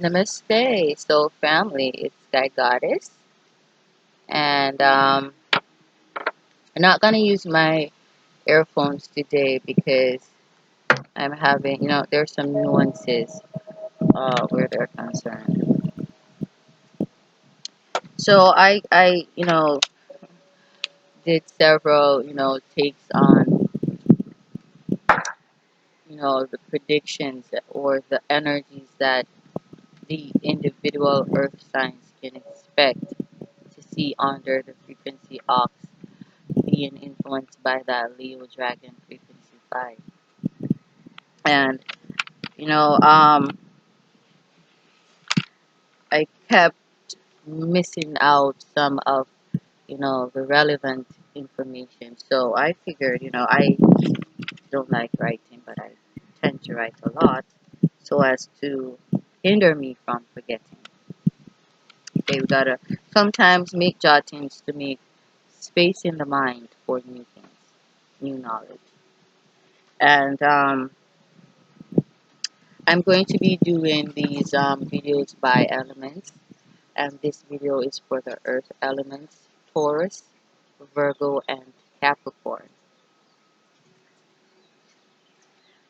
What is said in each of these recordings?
Namaste, Soul Family. It's Sky Goddess, and I'm not gonna use my earphones today because I'm having, there's some nuances where they're concerned. So I did several, takes on, the predictions or the energies that the individual Earth signs can expect to see under the frequency ox being influenced by that Leo Dragon frequency 5. And, you know, um, I kept missing out some of, the relevant information. So I figured, I don't like writing, but I tend to write a lot so as to hinder me from forgetting. Okay, we gotta sometimes make jottings to make space in the mind for new things, new knowledge. And I'm going to be doing these videos by elements, and this video is for the earth elements: Taurus, Virgo, and Capricorn.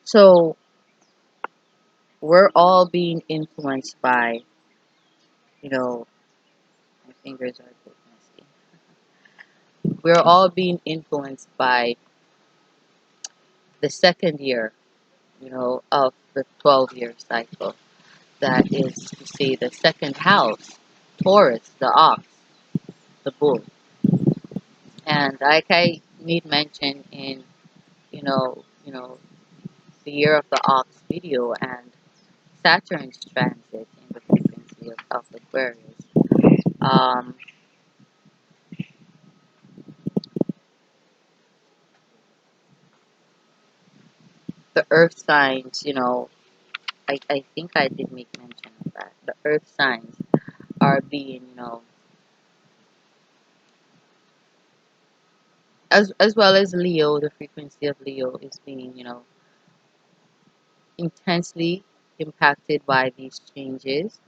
So we're all being influenced by, you know, my fingers are a bit messy. We're all being influenced by the second year, of the 12-year cycle. That is to say, the second house, Taurus, the ox, the bull. And like I made mention in, the year of the ox video and Saturn's transit in the frequency of Aquarius, um, the earth signs, I think I did make mention of that. The earth signs are being, as well as Leo, the frequency of Leo is being, intensely impacted by these changes,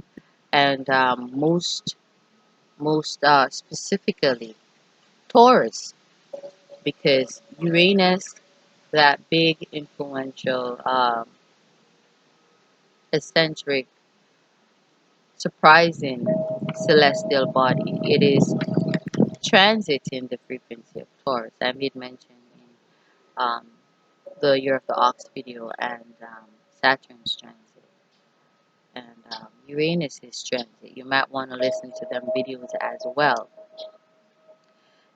and most specifically Taurus, because Uranus, that big influential, eccentric, surprising celestial body, it is transiting the frequency of Taurus. I made mention in the year of the ox video and Saturn's transit and Uranus's transit. You might want to listen to them videos as well.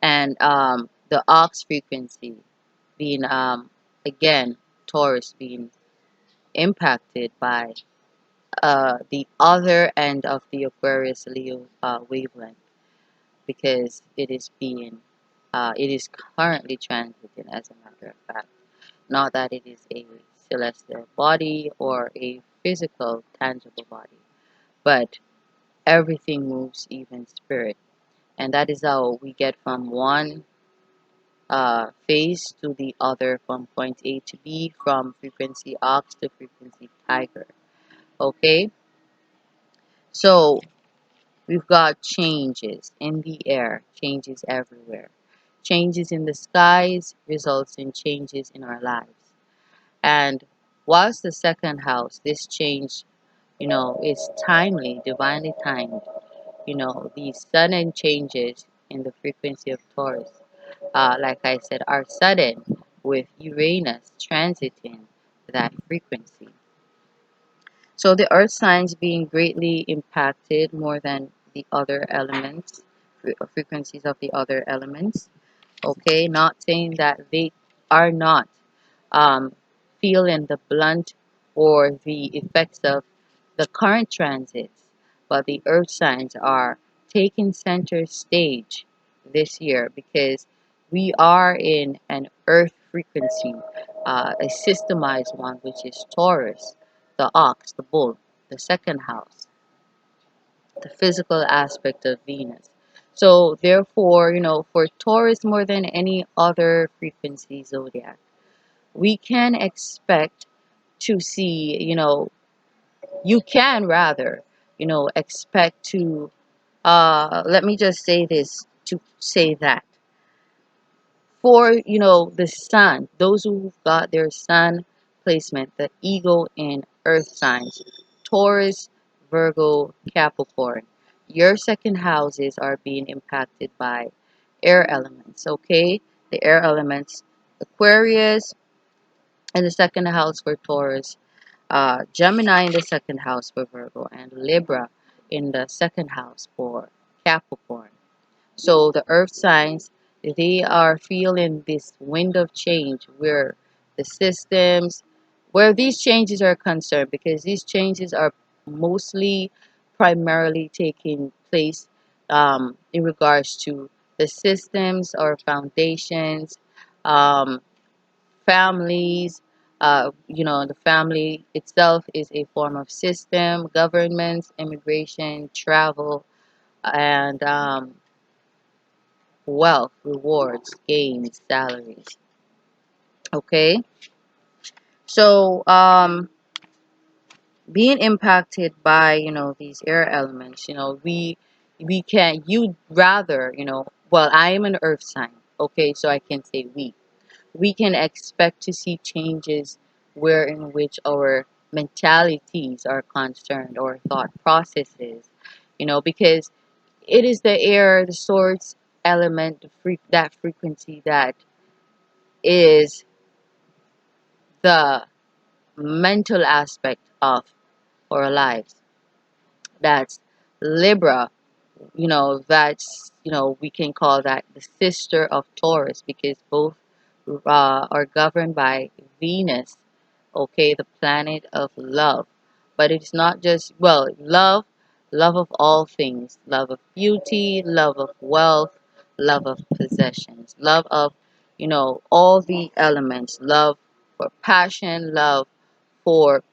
And the ox frequency being, again, Taurus being impacted by the other end of the Aquarius Leo wavelength, because it is currently transiting, as a matter of fact. Not that it is a celestial body or a physical, tangible body, but everything moves, even spirit. And that is how we get from one phase to the other, from point A to B, from frequency ox to frequency tiger. Okay? So we've got changes in the air, changes everywhere. Changes in the skies results in changes in our lives. And whilst the second house, this change, is timely, divinely timed, these sudden changes in the frequency of Taurus, like I said, are sudden, with Uranus transiting that frequency. So the earth signs being greatly impacted more than the other elements, frequencies of the other elements. Okay, not saying that they are not um, feeling the blunt or the effects of the current transits, but the earth signs are taking center stage this year because we are in an earth frequency, a systemized one, which is Taurus, the ox, the bull, the second house, the physical aspect of Venus. So therefore, for Taurus more than any other frequency zodiac, we can expect to see, you can rather expect to, let me just say this to say that for, the sun, those who've got their sun placement, the ego in earth signs, Taurus, Virgo, Capricorn, your second houses are being impacted by air elements, okay? The air elements, Aquarius in the second house for Taurus, Gemini in the second house for Virgo, and Libra in the second house for Capricorn. So the earth signs, they are feeling this wind of change where the systems, where these changes are concerned, because these changes are mostly primarily taking place in regards to the systems or foundations, um, families. The family itself is a form of system, governments, immigration, travel, and wealth, rewards, gains, salaries. Okay, so being impacted by these air elements, we can you rather well, I am an earth sign. Okay, so I can say we can expect to see changes where in which our mentalities are concerned or thought processes, because it is the air, the source element, that frequency that is the mental aspect of our lives. That's Libra, we can call that the sister of Taurus, because both are governed by Venus, okay, the planet of love. But it's not just, well, love of all things, love of beauty, love of wealth, love of possessions, love of, all the elements, love for passion, love for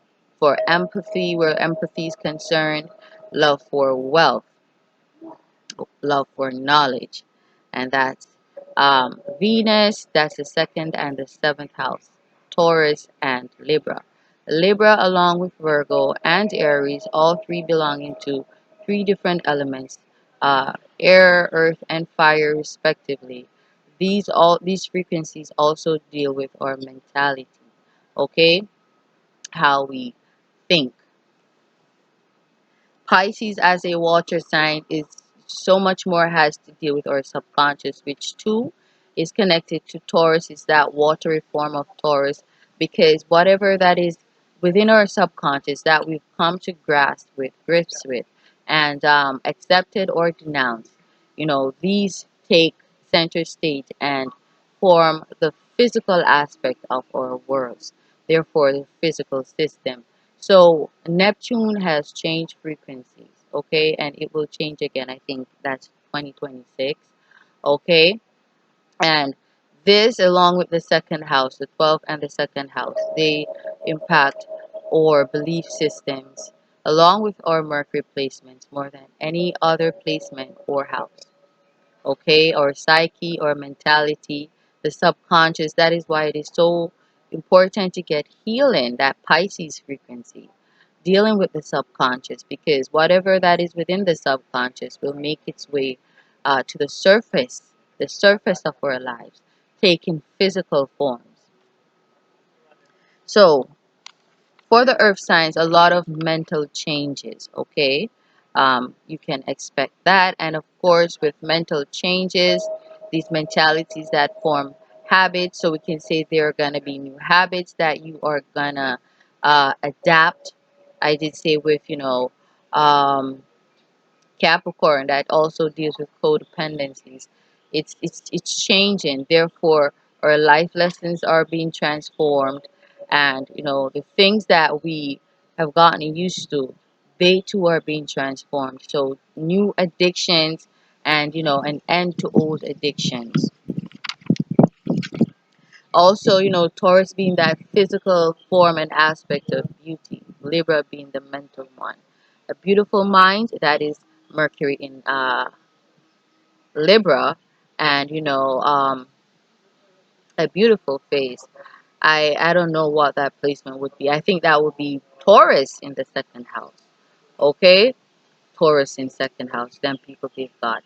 empathy, where empathy is concerned, love for wealth, love for knowledge. And that's Venus, that's the second and the seventh house, Taurus and Libra. Libra, along with Virgo and Aries, all three belonging to three different elements, air, earth, and fire, respectively. These frequencies also deal with our mentality, okay? How we think. Pisces as a water sign is so much more has to deal with our subconscious, which too is connected to Taurus, is that watery form of Taurus, because whatever that is within our subconscious that we've come to grasp with, grips with, and accepted or denounced, these take center stage and form the physical aspect of our worlds, therefore the physical system. So Neptune has changed frequencies, okay, and it will change again. I think that's 2026, okay, and this, along with the second house, the 12th and the second house, they impact our belief systems, along with our Mercury placements, more than any other placement or house, okay, or psyche or mentality, the subconscious. That is why it is so important to get healing, that Pisces frequency, dealing with the subconscious, because whatever that is within the subconscious will make its way to the surface of our lives, taking physical forms. So for the earth signs, a lot of mental changes, okay? You can expect that. And of course, with mental changes, these mentalities that form habits, so we can say there are going to be new habits that you are going to adapt. I did say with, um, Capricorn, that also deals with codependencies. It's changing. Therefore, our life lessons are being transformed, and the things that we have gotten used to, they too are being transformed. So new addictions, and an end to old addictions. Also, Taurus being that physical form and aspect of beauty, Libra being the mental one. A beautiful mind, that is Mercury in Libra, and a beautiful face. I don't know what that placement would be. I think that would be Taurus in the second house. Okay? Taurus in second house, then people, they've got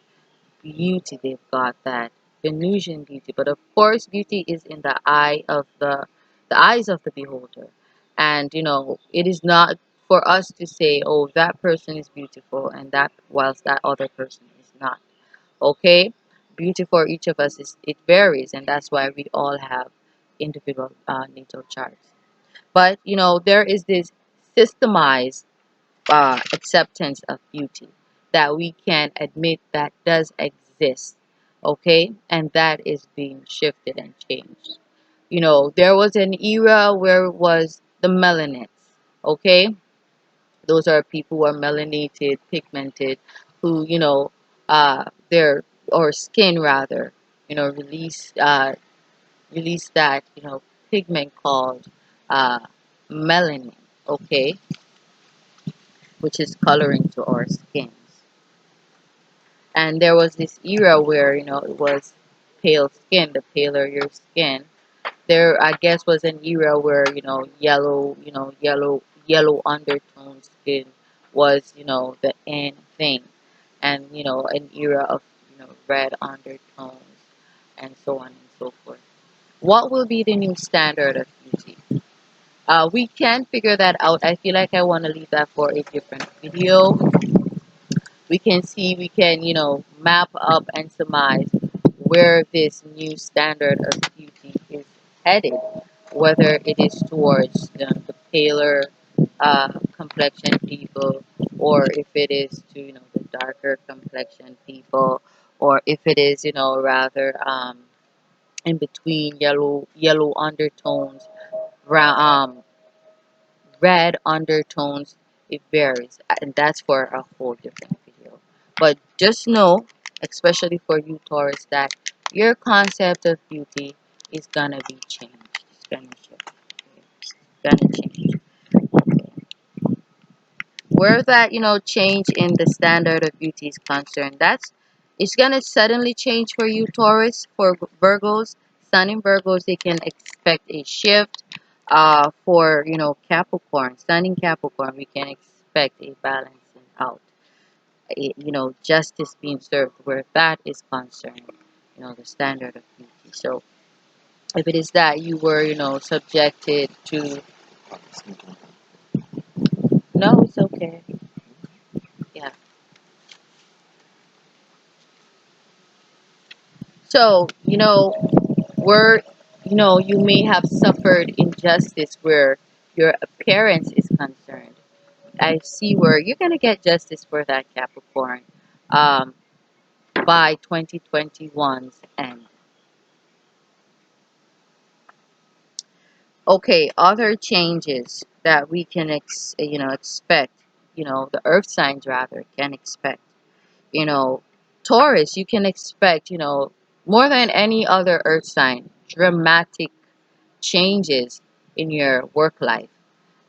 beauty, they've got that Venusian beauty. But of course, beauty is in the eyes of the beholder. And it is not for us to say, oh, that person is beautiful and that whilst that other person is not. Okay? Beauty for each of us is, it varies, and that's why we all have individual natal charts. But there is this systemized acceptance of beauty that we can admit that does exist, okay, and that is being shifted and changed. There was an era where it was the melanates, okay. Those are people who are melanated, pigmented, who their or skin rather, release that pigment called uh, melanin, okay, which is coloring to our skins. And there was this era where it was pale skin. The paler your skin, there I guess was an era where yellow undertone skin was the in thing, and an era of red undertones, and so on and so forth. What will be the new standard of beauty? We can figure that out. I feel like I want to leave that for a different video. We can map up and surmise where this new standard of beauty is headed, whether it is towards the paler complexion people, or if it is to the darker complexion people, or if it is rather in between yellow undertones, brown, red undertones. It varies, and that's for a whole different video. But just know, especially for you Taurus, that your concept of beauty is gonna be changed. It's gonna shift. Okay? It's gonna change. Where that change in the standard of beauty is concerned, that's it's gonna suddenly change for you Taurus. For Virgos, Sun in Virgos, they can expect a shift. For Capricorn, Sun in Capricorn, we can expect a balancing out. Justice being served where that is concerned. The standard of beauty. So if it is that you were subjected to, no, it's okay. Yeah. So where you may have suffered injustice where your appearance is concerned. I see where you're gonna get justice for that, Capricorn, um, by 2021's end. Okay, other changes that we can expect. The Earth signs rather can expect. You know, Taurus, you can expect more than any other Earth sign, dramatic changes in your work life.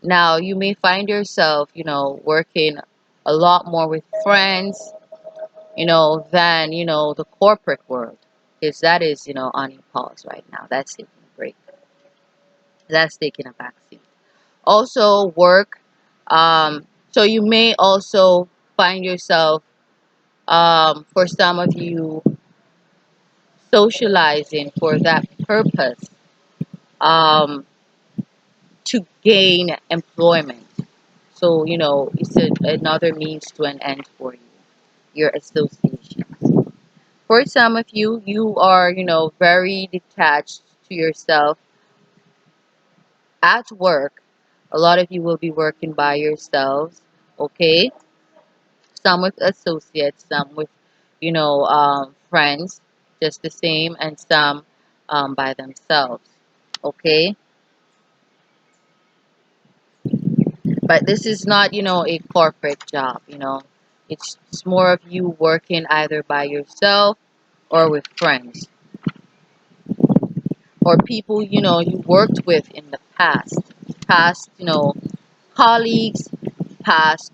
Now, you may find yourself, working a lot more with friends, than, the corporate world. Because that is, on pause right now. That's taking a break. That's taking a backseat. Also, work. So you may also find yourself, for some of you, socializing for that purpose, um, to gain employment. So, it's another means to an end for you, your associations. For some of you, you are, very detached to yourself at work. A lot of you will be working by yourselves, okay? Some with associates, some with, friends, just the same, and some by themselves, okay? But this is not, a corporate job, it's more of you working either by yourself or with friends or people, you worked with in the past, colleagues, past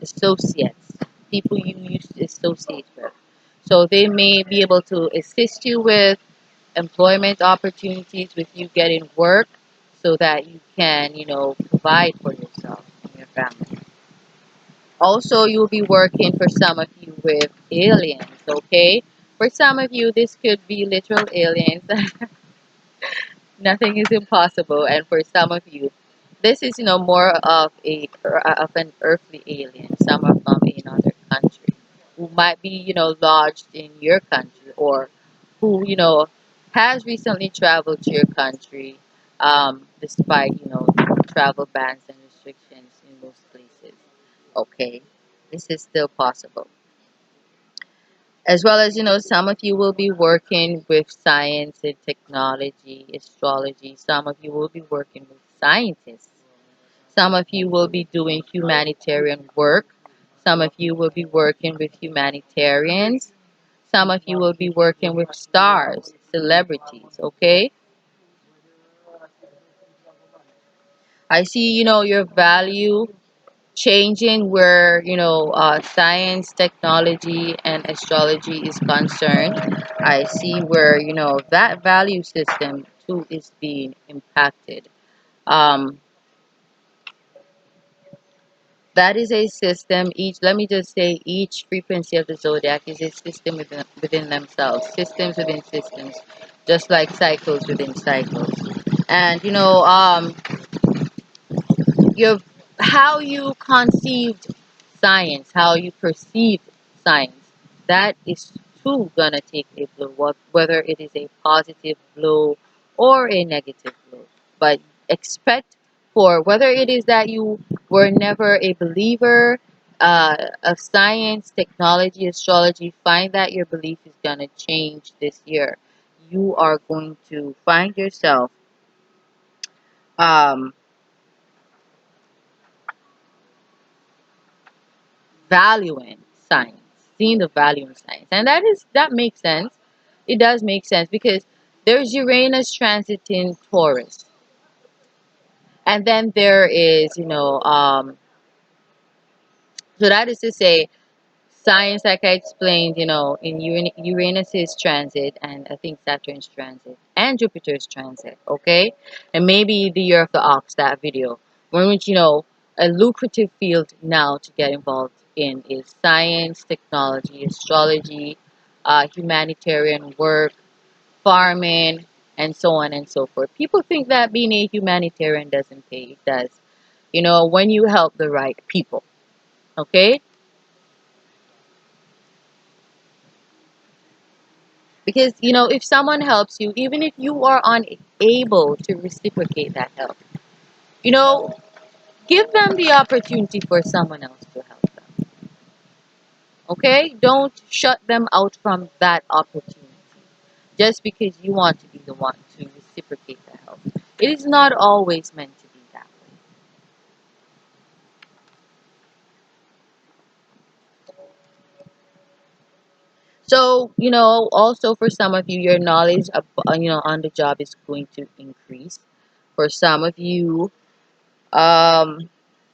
associates, people you used to associate with. So they may be able to assist you with employment opportunities, with you getting work so that you can, provide for yourself and your family. Also, you'll be working for some of you with aliens, okay? For some of you, this could be literal aliens. Nothing is impossible. And for some of you, this is, more of of an earthly alien. Some are from another country who might be, lodged in your country, or who, has recently traveled to your country, despite, travel bans and restrictions in most places. Okay, this is still possible. As well as, some of you will be working with science and technology, astrology. Some of you will be working with scientists. Some of you will be doing humanitarian work. Some of you will be working with humanitarians. Some of you will be working with stars, celebrities, okay? I see, your value changing where, science, technology, and astrology is concerned. I see where, that value system too is being impacted. Um, that is a system. Let me just say, each frequency of the zodiac is a system within themselves, systems within systems, just like cycles within cycles. And, your how you conceived science, how you perceive science, that is too gonna take a blow, whether it is a positive blow or a negative blow. But expect for whether it is that you were never a believer of science, technology, astrology, find that your belief is gonna change this year. You are going to find yourself um, valuing science, seeing the value in science. And that makes sense. It does make sense because there's Uranus transiting Taurus. And then there is, so that is to say, science, like I explained, in Uranus's transit, and I think Saturn's transit, and Jupiter's transit, okay? And maybe the year of the ox, that video, in which, a lucrative field now to get involved in is science, technology, astrology, humanitarian work, farming, and so on and so forth. People think that being a humanitarian doesn't pay. It does. When you help the right people, okay? Because, if someone helps you, even if you are unable to reciprocate that help, you know, give them the opportunity for someone else to help them. Okay? Don't shut them out from that opportunity just because you want to be the one to reciprocate the help. It is not always meant to be that way. So, also for some of you, your knowledge, on the job is going to increase. For some of you, um,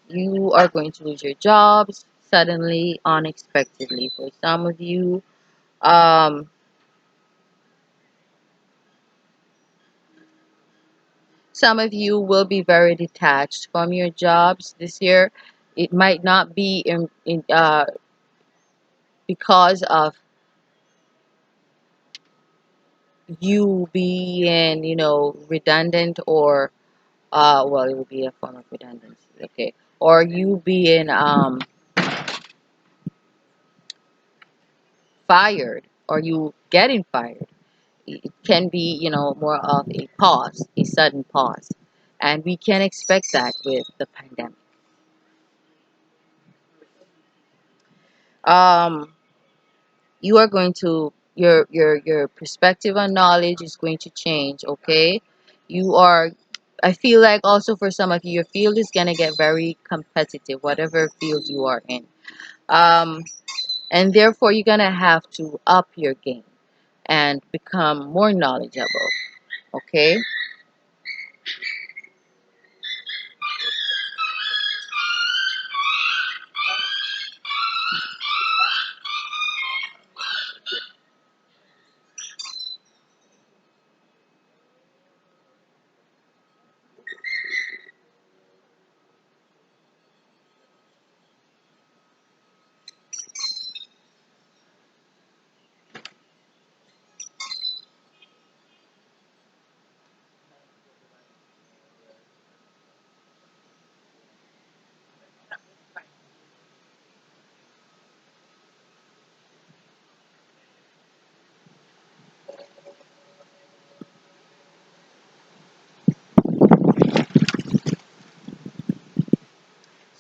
you are going to lose your jobs suddenly, unexpectedly. For some of you, um, some of you will be very detached from your jobs this year. It might not be because of you being, redundant, or well, it will be a form of redundancy, okay, or you being fired, or you getting fired. It can be, more of a pause, a sudden pause. And we can expect that with the pandemic. Um, you are going to your perspective on knowledge is going to change, okay? You are I feel like also for some of you, your field is gonna get very competitive, whatever field you are in. Um, and therefore you're gonna have to up your game and become more knowledgeable, okay?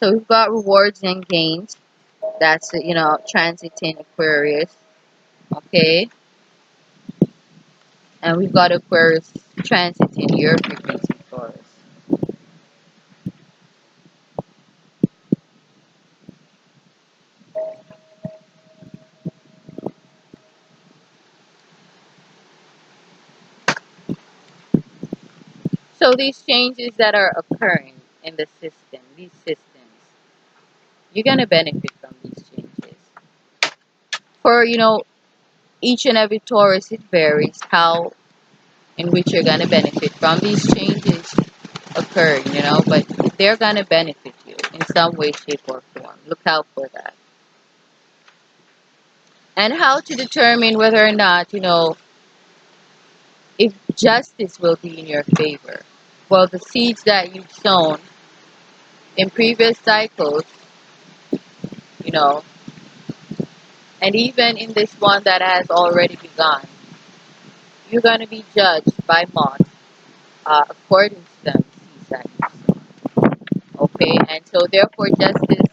So we've got rewards and gains. That's, transiting Aquarius. Okay. And we've got Aquarius transiting your frequency, Taurus. So these changes that are occurring in the system, these systems, you're going to benefit from these changes. For, each and every Taurus, it varies how in which you're going to benefit from these changes occurring, but they're going to benefit you in some way, shape, or form. Look out for that. And how to determine whether or not, if justice will be in your favor. Well, the seeds that you've sown in previous cycles, you know, and even in this one that has already begun, you're going to be judged by Moth according to them seeds that you sown. Okay, and so therefore justice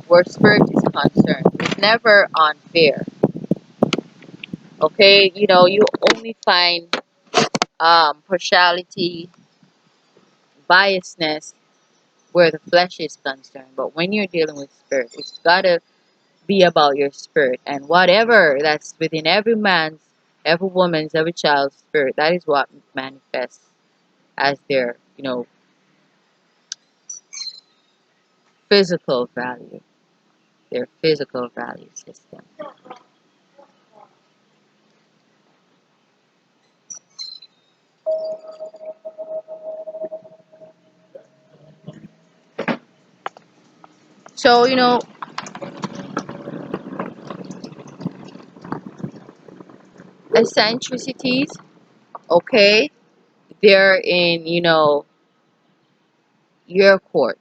where spirit is concerned is never unfair. Okay, you only find partiality, biasness where the flesh is concerned. But when you're dealing with spirit, it's gotta be about your spirit and whatever that's within every man's, every woman's, every child's spirit. That is what manifests as their, physical value, their physical value system. So, eccentricities, okay, they're in, your court.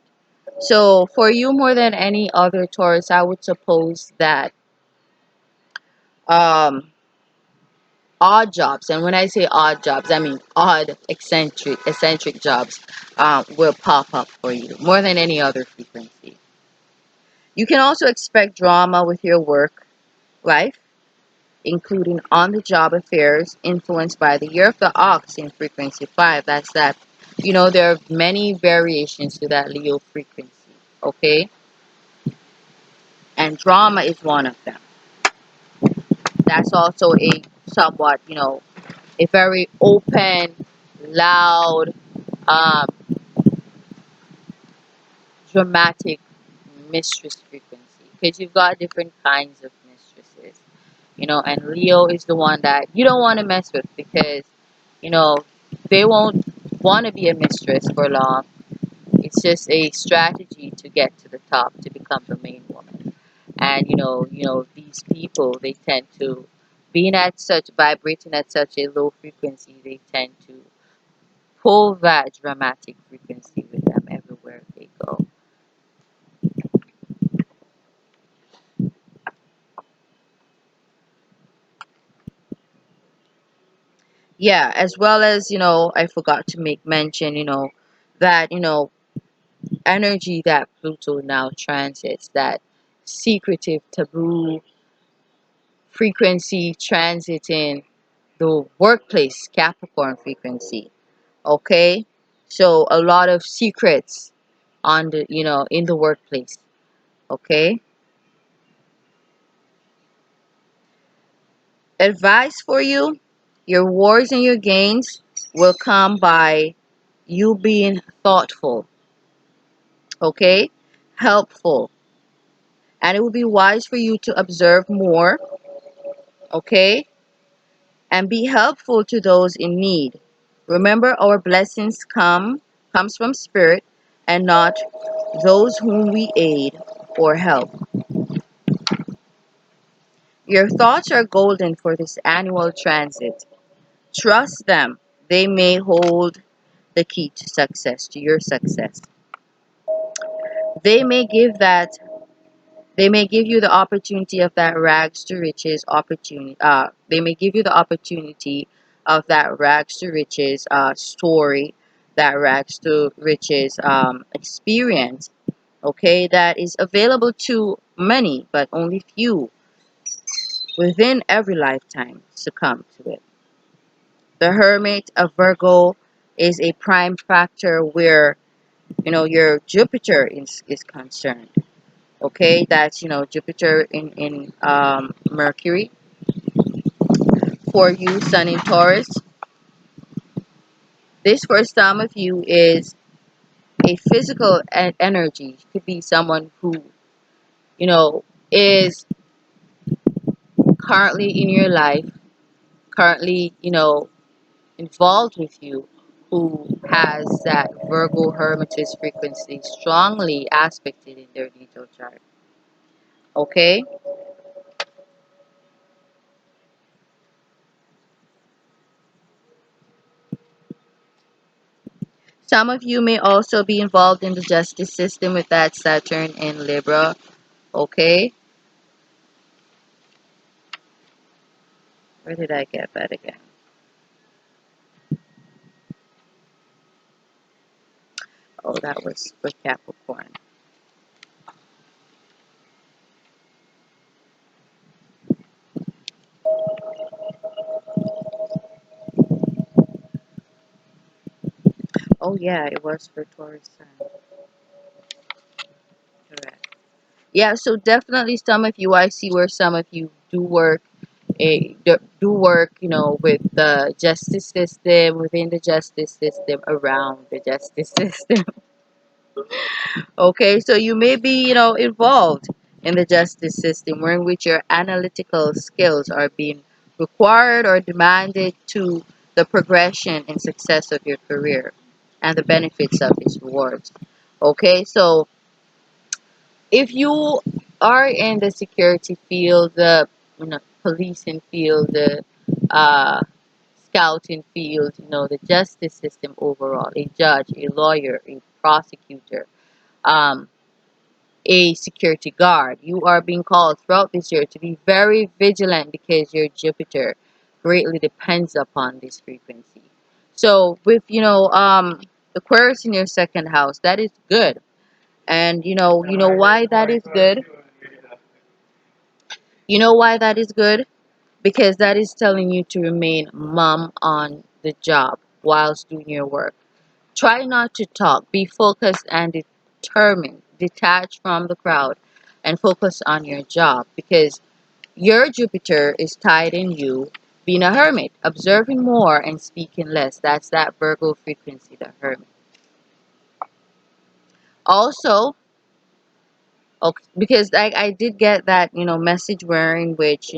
So for you more than any other Taurus, I would suppose that um odd jobs, and when I say odd jobs, I mean odd eccentric jobs will pop up for you more than any other frequency. You can also expect drama with your work life, including on the job affairs influenced by the year of the ox in frequency 5. That's that. There are many variations to that Leo frequency. Okay, and drama is one of them. That's also a somewhat, a very open, loud, um, dramatic mistress frequency. Because you've got different kinds of mistresses, and Leo is the one that you don't want to mess with because, you know, they won't want to be a mistress for long. It's just a strategy to get to the top to become the main woman. And these people, they tend to being at such vibrating at such a low frequency, they tend to pull that dramatic frequency with them everywhere they go. Yeah, as well as, I forgot to make mention, that, energy that Pluto now transits, that secretive taboo frequency transiting the workplace Capricorn frequency. Okay? So a lot of secrets on the, in the workplace. Okay? Advice for you, your rewards and your gains will come by you being thoughtful, okay? Helpful. And it will be wise for you to observe more, okay? And be helpful to those in need. Remember our blessings comes from spirit and not those whom we aid or help. Your thoughts are golden for this annual transit. Trust them. They may hold the key to success, to your success. They may give that they may give you the opportunity of that rags to riches opportunity. They may give you the opportunity of that rags to riches story, that rags to riches experience. okay, that is available to many, but only few within every lifetime succumb to it. The Hermit of Virgo is a prime factor where, your Jupiter is concerned. Okay, that's, Jupiter in Mercury. For you, Sun in Taurus, this for some of you is a physical energy. It could be someone who, is currently in your life, currently, involved with you, who has that Virgo Hermitage frequency strongly aspected in their natal chart. Okay? Some of you may also be involved in the justice system with that Saturn in Libra. Okay? Where did I get that again? Oh, that was for Capricorn. Oh, yeah, it was for Taurus Sun. Correct. Yeah, so definitely some of you, I see where some of you do work, do work, with the justice system, within the justice system, around the justice system. Okay, so you may be, involved in the justice system, where in which your analytical skills are being required or demanded to the progression and success of your career and the benefits of its rewards. Okay, so if you are in the security field, the, policing field, the uh, scouting field, the justice system overall, a judge, a lawyer, a prosecutor, um, a security guard, you are being called throughout this year to be very vigilant because your Jupiter greatly depends upon this frequency. So with, Aquarius in your second house, that is good. And you know why that is good? You know why that is good? Because that is telling you to remain mum on the job whilst doing your work. Try not to talk. Be focused and determined. Detach from the crowd and focus on your job, because your Jupiter is tied in you being a hermit, observing more and speaking less. That's that Virgo frequency, the hermit. Also, okay, because I did get that, message where in which,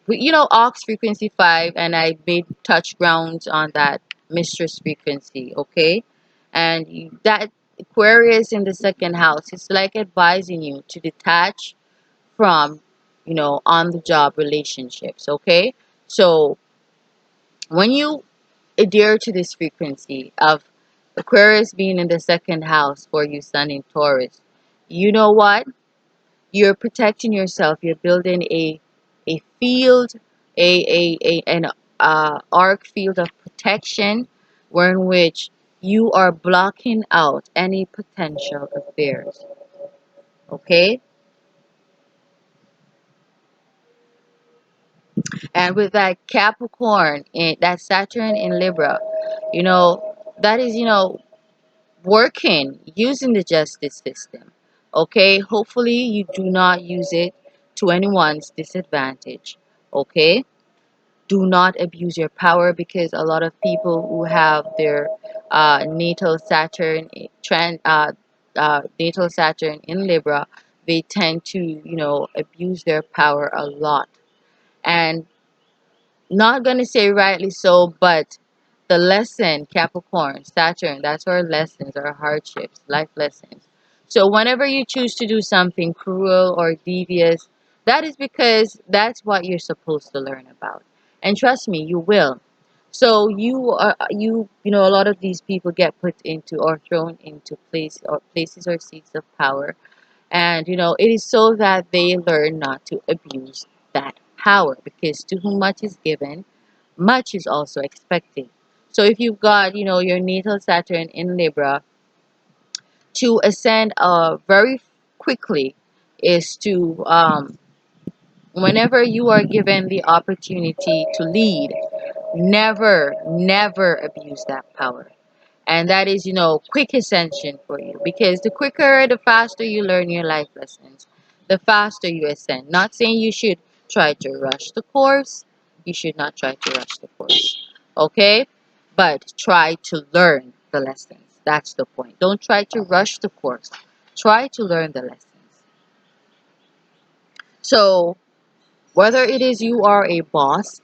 Ox frequency 5, and I made touch grounds on that mistress frequency, okay? And that Aquarius in the second house is like advising you to detach from, on the job relationships, okay? So when you adhere to this frequency of Aquarius being in the second house for you, Sun in Taurus, you know what? You're protecting yourself. You're building a field, an arc field of protection, where in which you are blocking out any potential affairs. Okay, and with that Capricorn, that Saturn in Libra, that is, working using the justice system. Okay, hopefully you do not use it to anyone's disadvantage. Okay, do not abuse your power, because a lot of people who have their natal Saturn natal Saturn in Libra, they tend to, abuse their power a lot. And not gonna say rightly so, but the lesson, Capricorn, Saturn, that's our lessons, our hardships, life lessons. So whenever you choose to do something cruel or devious, that is because that's what you're supposed to learn about. And trust me, you will. So a lot of these people get put into or thrown into places or seats of power, and it is so that they learn not to abuse that power, because to whom much is given, much is also expected. So if you've got, your natal Saturn in Libra, to ascend very quickly is to whenever you are given the opportunity to lead, never abuse that power. And that is, quick ascension for you, because the quicker, the faster you learn your life lessons, the faster you ascend. Not saying you should try to rush the course. You should not try to rush the course. Okay? But try to learn the lessons. That's the point. Don't try to rush the course. Try to learn the lessons. So, whether it is you are a boss,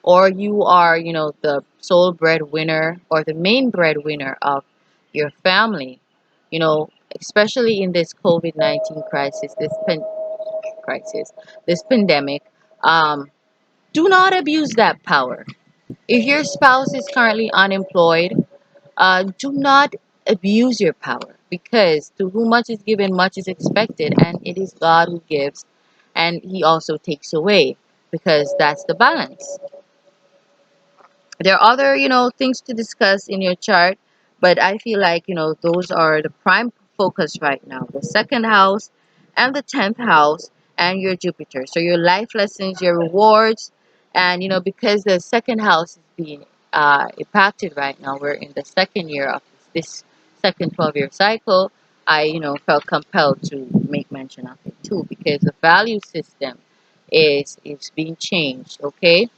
or you are, the sole breadwinner or the main breadwinner of your family, especially in this COVID-19 crisis, this pandemic, um, do not abuse that power. If your spouse is currently unemployed, do not abuse your power, because to whom much is given, much is expected, and it is God who gives, and He also takes away, because that's the balance. There are other, things to discuss in your chart, but I feel like, those are the prime focus right now. The second house and the 10th house and your Jupiter. So your life lessons, your rewards, and, because the second house is being impacted right now, we're in the second year of this second 12-year cycle. I, felt compelled to make mention of it too, because the value system is being changed, okay?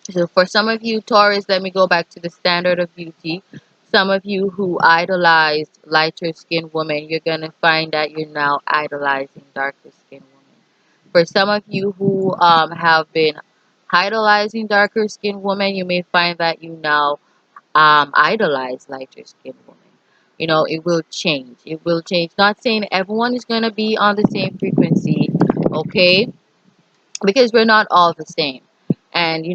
So for some of you Taurus, let me go back to the standard of beauty. Some of you who idolized lighter skinned women, you're gonna find that you're now idolizing darker skinned women. For some of you who have been idolizing darker skinned women, you may find that you now idolize lighter skinned women. It will change. It will change. Not saying everyone is gonna be on the same frequency, okay? Because we're not all the same. And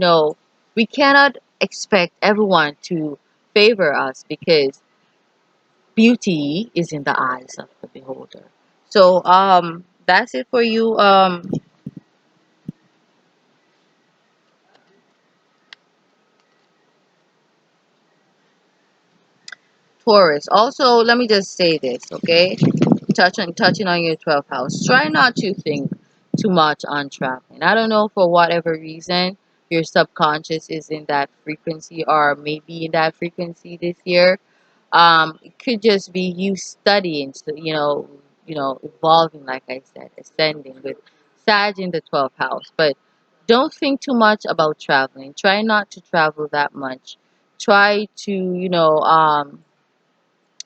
we cannot expect everyone to favor us, because beauty is in the eyes of the beholder. So that's it for you, Taurus. Also, let me just say this, okay? Touching on your 12th house. Try not to think too much on traveling. I don't know, for whatever reason your subconscious is in that frequency, or maybe in that frequency this year. It could just be you studying, so, evolving, like I said, ascending with Sag in the 12th house. But don't think too much about traveling. Try not to travel that much. Try to,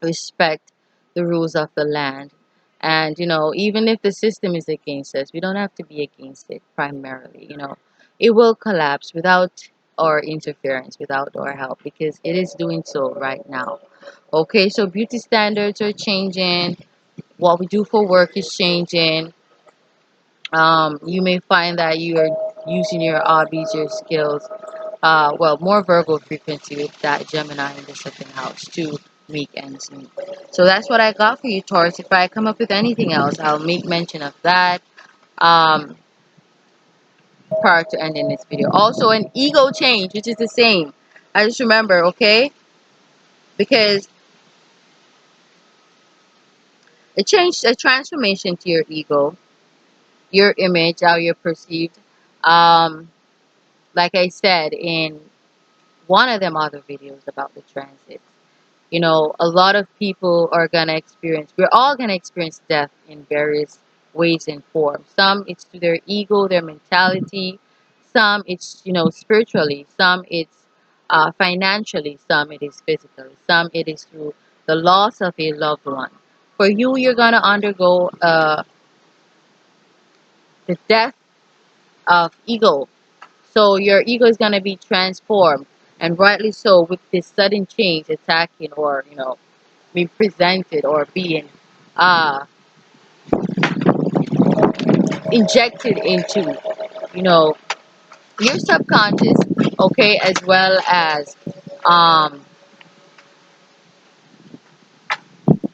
respect the rules of the land. And, even if the system is against us, we don't have to be against it primarily. It will collapse without our interference, without our help, because it is doing so right now. Okay, so beauty standards are changing. What we do for work is changing. You may find that you are using your hobbies, your skills, more Virgo frequency with that Gemini in the second house to make ends meet. So that's what I got for you, Taurus. If I come up with anything else, I'll make mention of that um, prior to ending this video. Also, an ego change, which is the same. I just remember, okay? Because it changed, a transformation to your ego, your image, how you're perceived. Um, like I said in one of them other videos about the transit. A lot of people are gonna experience, we're all gonna experience death in various ways and forms. Some it's to their ego, their mentality. Some it's, spiritually. Some it's financially. Some it is physically. Some it is through the loss of a loved one. For you, you're gonna undergo the death of ego. So your ego is gonna be transformed, and rightly so, with this sudden change attacking, or being presented, or being uh, injected into, you know, your subconscious, okay, as well as um,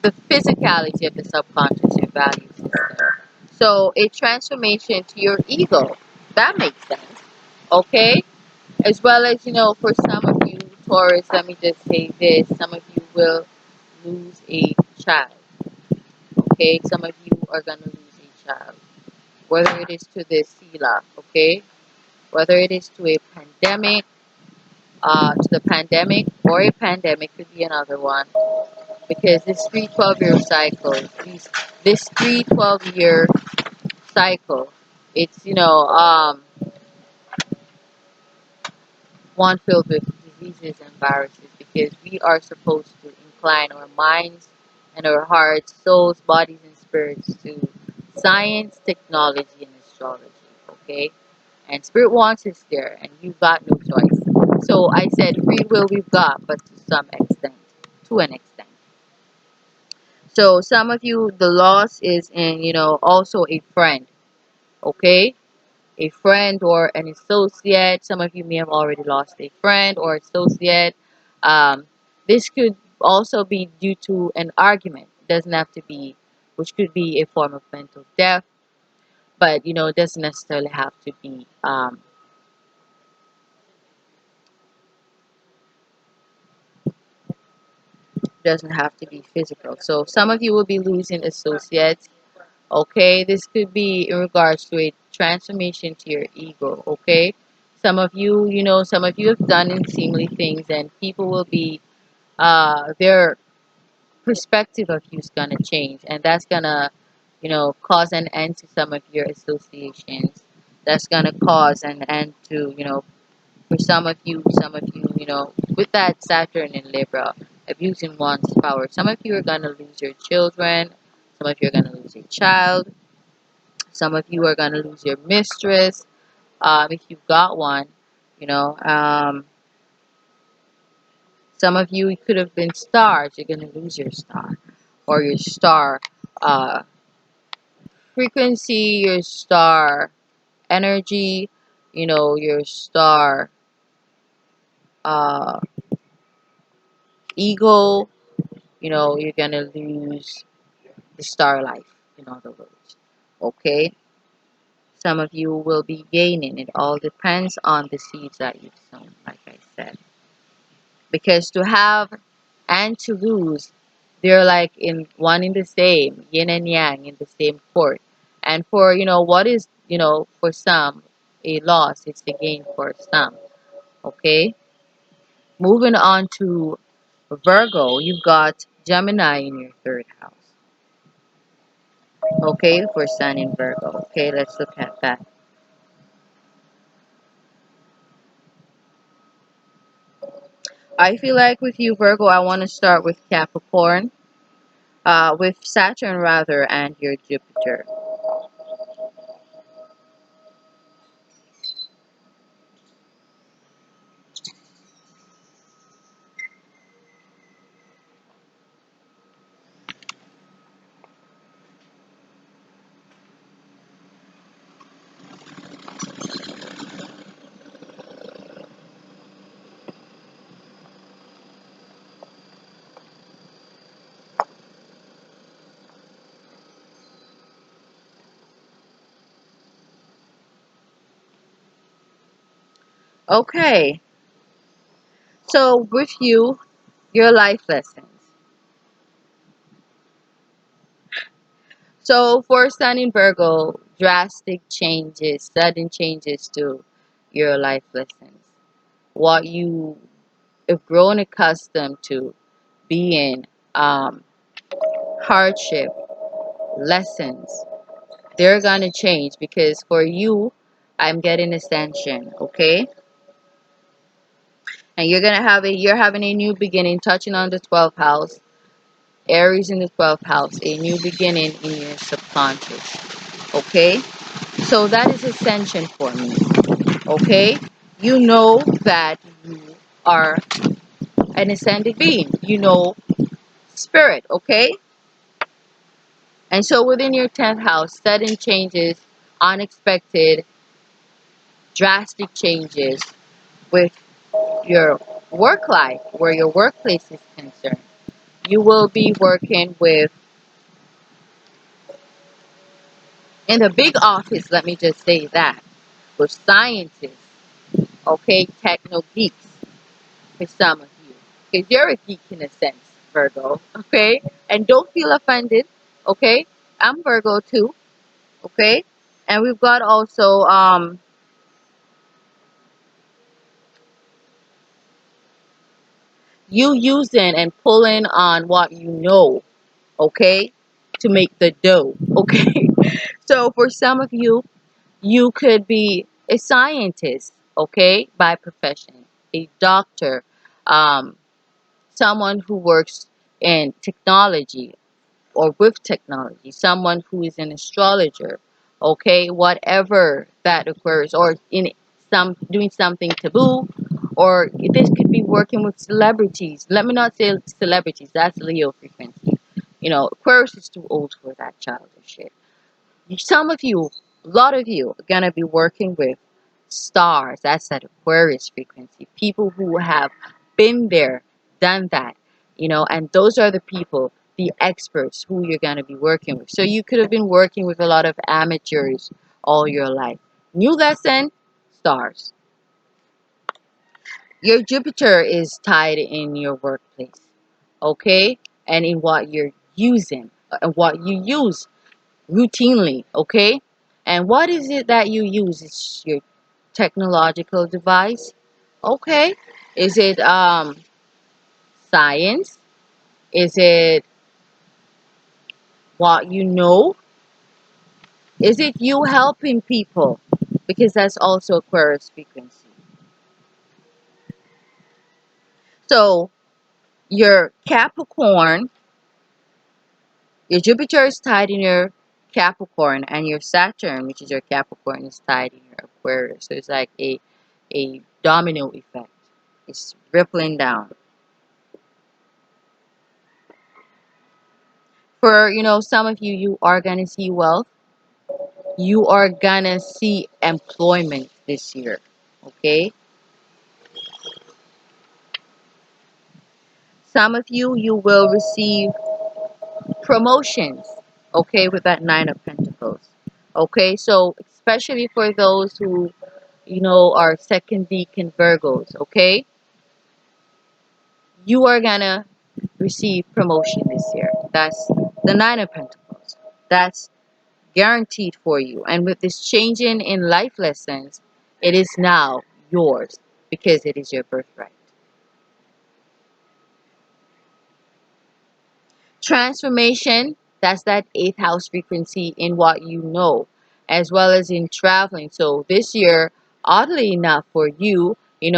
the physicality of the subconscious, your value system. So a transformation to your ego, that makes sense, okay? As well as, for some of you, Taurus, let me just say this, some of you will lose a child. Okay, some of you are gonna lose a child, whether it is to the sila. Okay, whether it is to a pandemic, to the pandemic, or a pandemic could be another one, because this 312-year cycle, this 312-year cycle, it's one filled with diseases and viruses, because we are supposed to incline our minds and our hearts, souls, bodies, and spirits to science, technology, and astrology. Okay, and spirit wants us there, and you've got no choice. So I said free will we've got, but to some extent, to an extent. So some of you, the loss is in, also a friend. Okay, a friend or an associate. Some of you may have already lost a friend or associate. Um, this could also be due to an argument. It doesn't have to be, which could be a form of mental death, but it doesn't necessarily have to be. Doesn't have to be physical. So some of you will be losing associates. Okay, this could be in regards to a transformation to your ego. Okay, some of you have done unseemly things, and people will be their perspective of you is gonna change, and that's gonna cause an end to some of your associations. That's gonna cause an end to for some of you, with that Saturn in Libra, abusing one's power. Some of you are gonna lose your children. Some of you are gonna lose a child. Some of you are gonna lose your mistress, if you've got one. You know, um, some of you could have been stars. You're gonna lose your star, or your star uh, frequency, your star energy. Your star uh, ego. You're gonna lose the star life, in other words. Okay? Some of you will be gaining. It all depends on the seeds that you've sown, like I said. Because to have and to lose, they're like in one in the same, yin and yang in the same court. And for, what is, for some, a loss, it's a gain for some. Okay? Moving on to Virgo, you've got Gemini in your third house. Okay, for Sun in Virgo. Okay, let's look at that. I feel like with you, Virgo, I want to start with Capricorn, with Saturn rather, and your Jupiter. Okay, so with you, your life lessons. So for Sun in Virgo, drastic changes, sudden changes to your life lessons. What you have grown accustomed to being, um, hardship, lessons, they're gonna change, because for you, I'm getting ascension. Okay, and you're having a new beginning, touching on the 12th house, Aries in the 12th house, a new beginning in your subconscious. Okay, so that is ascension for me. Okay, you know that you are an ascended being, spirit. Okay, and so within your 10th house, sudden changes, unexpected, drastic changes with your work life, where your workplace is concerned. You will be working with, in the big office, let me just say that, with scientists. Okay, techno geeks, for some of you, because you're a geek in a sense, Virgo. Okay, And don't feel offended, okay? I'm Virgo too, okay? And we've got also you using and pulling on what you know, okay, to make the dough, okay? So for some of you, you could be a scientist, okay, by profession, a doctor, um, someone who works in technology or with technology, someone who is an astrologer, okay, whatever that occurs, or in some doing something taboo, or this could be working with celebrities. Let me not say celebrities, that's Leo frequency. You know, Aquarius is too old for that childish shit. Some of you, a lot of you, are gonna be working with stars. That's that Aquarius frequency. People who have been there, done that, you know, and those are the people, the experts who you're gonna be working with. So you could have been working with a lot of amateurs all your life. New lesson, stars. Your Jupiter is tied in your workplace, okay, and in what you're using, and what you use routinely, okay? And what is it that you use? It's your technological device, okay? Is it science? Is it what you know? Is it you helping people? Because that's also Aquarius frequency. So your Capricorn, your Jupiter is tied in your Capricorn, and your Saturn, which is your Capricorn, is tied in your Aquarius. So it's like a domino effect. It's rippling down. For, you know, some of you, you are gonna see wealth. You are gonna see employment this year. Okay. Some of you, you will receive promotions. Okay, with that Nine of Pentacles. Okay, so especially for those who, you know, are second deacon Virgos. Okay, you are gonna receive promotion this year. That's the Nine of Pentacles. That's guaranteed for you. And with this changing in life lessons, it is now yours because it is your birthright. Transformation, that's that eighth house frequency in what you know, as well as in traveling. So this year, oddly enough for you, in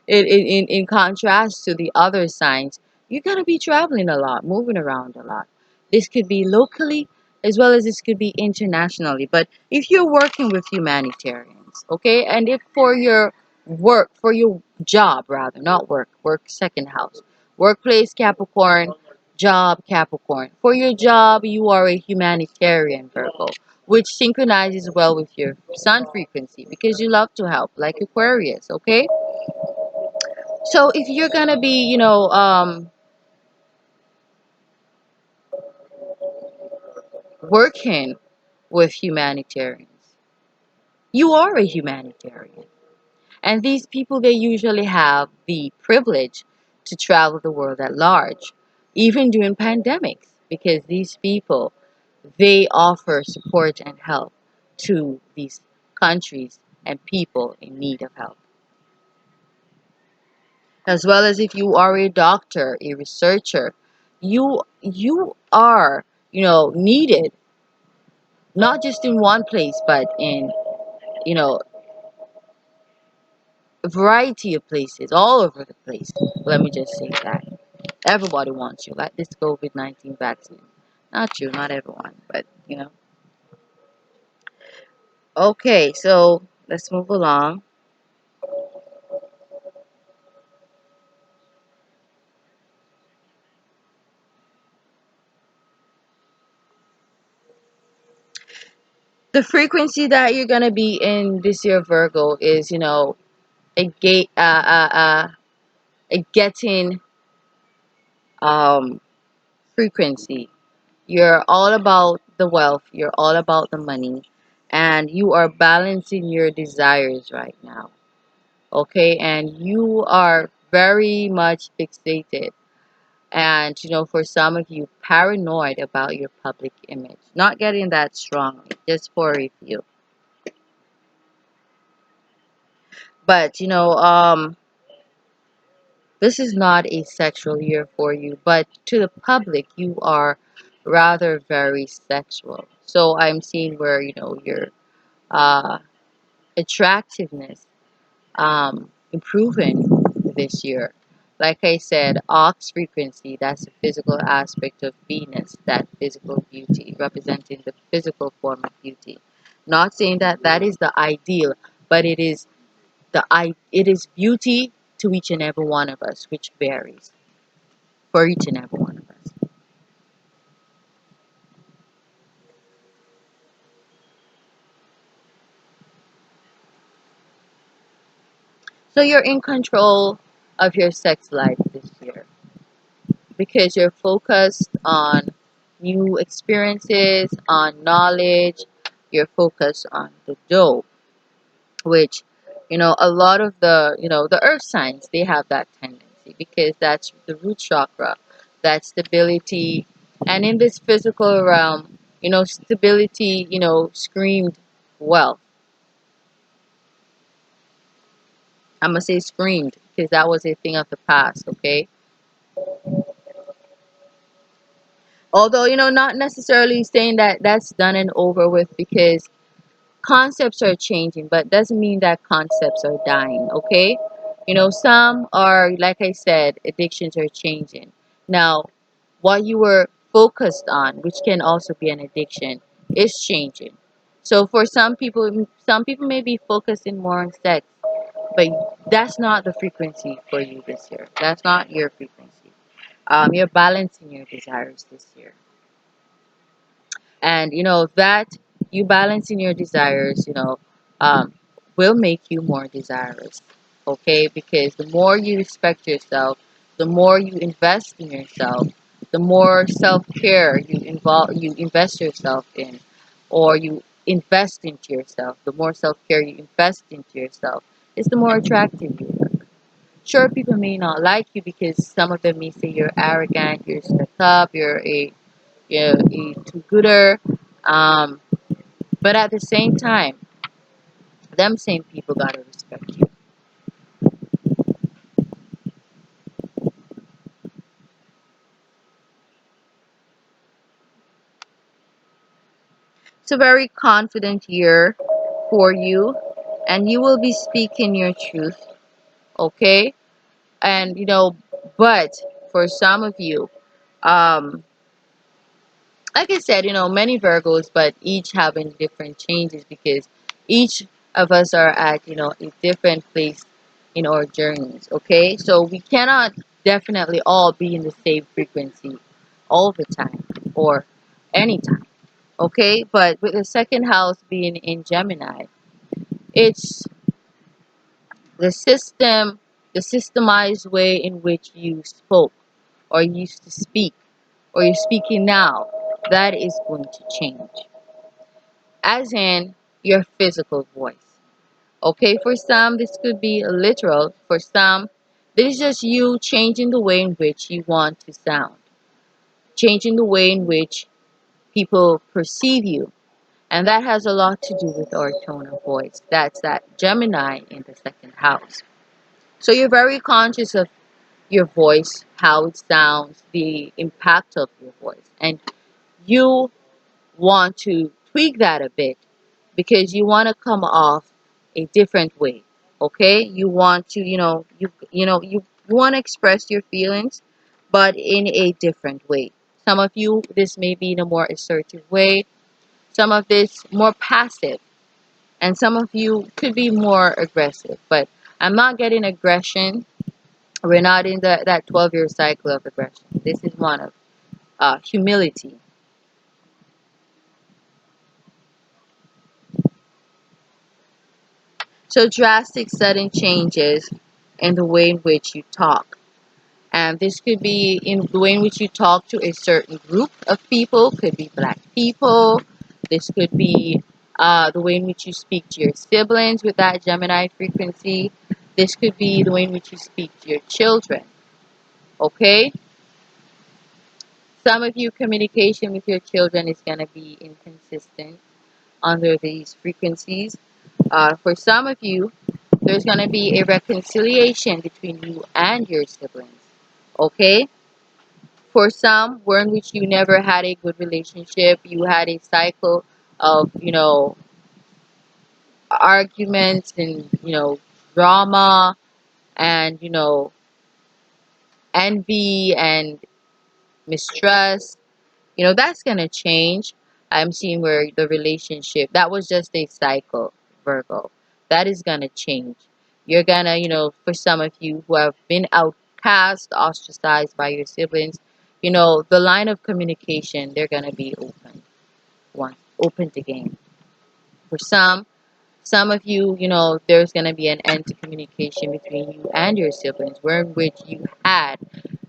in contrast to the other signs, you're going to be traveling a lot, moving around a lot. This could be locally as well as this could be internationally. But if you're working with humanitarians, okay, and if for your work, for your job rather, not work, work second house, workplace Capricorn, job Capricorn. For your job, you are a humanitarian Virgo, which synchronizes well with your sun frequency because you love to help, like Aquarius, okay? So if you're gonna be, working with humanitarians, you are a humanitarian. And these people, they usually have the privilege to travel the world at large, even during pandemics, because these people, they offer support and help to these countries and people in need of help. As well as if you are a doctor, a researcher, you are, needed not just in one place, but in, you know, a variety of places, all over the place. Let me just say that. Everybody wants you, like this COVID-19 vaccine. Not you, not everyone, but, Okay, so let's move along. The frequency that you're gonna be in this year, Virgo, is, a gate, a getting um frequency. You're all about the wealth, you're all about the money, and you are balancing your desires right now. Okay, and you are very much fixated And for some of you, paranoid about your public image. Not getting that strongly, just for a few. But this is not a sexual year for you, but to the public, you are rather very sexual. So I'm seeing where your uh, attractiveness improving this year. Like I said, ox frequency, that's the physical aspect of Venus, that physical beauty, representing the physical form of beauty. Not saying that that is the ideal, but it is beauty to each and every one of us, which varies for each and every one of us. So you're in control of your sex life this year because you're focused on new experiences, on knowledge, you're focused on the dough, which, a lot of the earth signs, they have that tendency because that's the root chakra, that stability. And in this physical realm, stability, screamed wealth. I'm gonna say screamed because that was a thing of the past, okay? Although, not necessarily saying that that's done and over with because concepts are changing, but doesn't mean that concepts are dying, okay? Some are, like I said, addictions are changing. Now, what you were focused on, which can also be an addiction, is changing. So for some people may be focusing more on sex, but that's not the frequency for you this year. That's not your frequency. You're balancing your desires this year. And that you balancing your desires um, will make you more desirous, okay? Because the more you respect yourself, the more you invest in yourself, the more self-care you invest yourself in, or you invest into yourself, the more self-care you invest into yourself, is the more attractive you look. Sure, people may not like you because some of them may say you're arrogant, you're stuck up, you're a too-gooder. Um, but at the same time, them same people gotta respect you. It's a very confident year for you, and you will be speaking your truth, okay? And but for some of you, um, like I said, many Virgos, but each having different changes because each of us are at, a different place in our journeys, okay? So we cannot definitely all be in the same frequency all the time or anytime, okay? But with the second house being in Gemini, it's the system, the systemized way in which you spoke or used to speak or you're speaking now, that is going to change, as in your physical voice. Okay, for some, this could be literal. For some, this is just you changing the way in which you want to sound, changing the way in which people perceive you. And that has a lot to do with our tone of voice. That's that Gemini in the second house. So you're very conscious of your voice, how it sounds, the impact of your voice. And you want to tweak that a bit because you want to come off a different way. Okay, you want to you want to express your feelings but in a different way. Some of you, this may be in a more assertive way, some of this more passive, and some of you could be more aggressive. But I'm not getting aggression. We're not in that 12-year cycle of aggression. This is one of humility. So drastic sudden changes in the way in which you talk. And this could be in the way in which you talk to a certain group of people, could be black people. This could be the way in which you speak to your siblings with that Gemini frequency. This could be the way in which you speak to your children. Okay? Some of you, communication with your children is going to be inconsistent under these frequencies. For some of you, there's going to be a reconciliation between you and your siblings. Okay? For some, were in which you never had a good relationship, you had a cycle of, arguments and, drama and, envy and mistrust. That's going to change. I'm seeing where the relationship, that was just a cycle, Virgo. That is going to change. You're going to, for some of you who have been outcast, ostracized by your siblings, the line of communication, they're going to be open again. For some of you, there's going to be an end to communication between you and your siblings, where in which you had,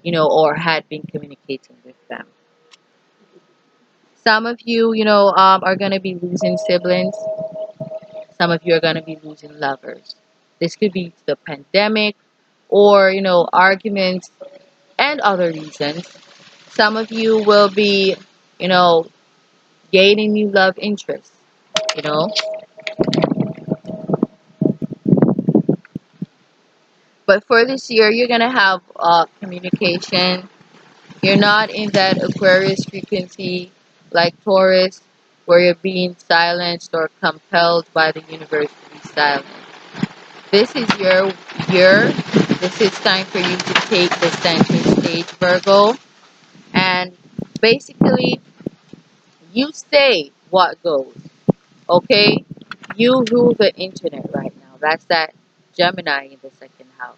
or had been communicating with them. Some of you, are going to be losing siblings. Some of you are going to be losing lovers. This could be the pandemic or, arguments and other reasons. Some of you will be, you know, gaining new love interests, you know. But for this year, you're going to have communication. You're not in that Aquarius frequency like Taurus, where you're being silenced or compelled by the universe to be silent. This is your year. This is time for you to take the center stage, Virgo. And basically, you say what goes. Okay? You rule the internet right now. That's that Gemini in the second house.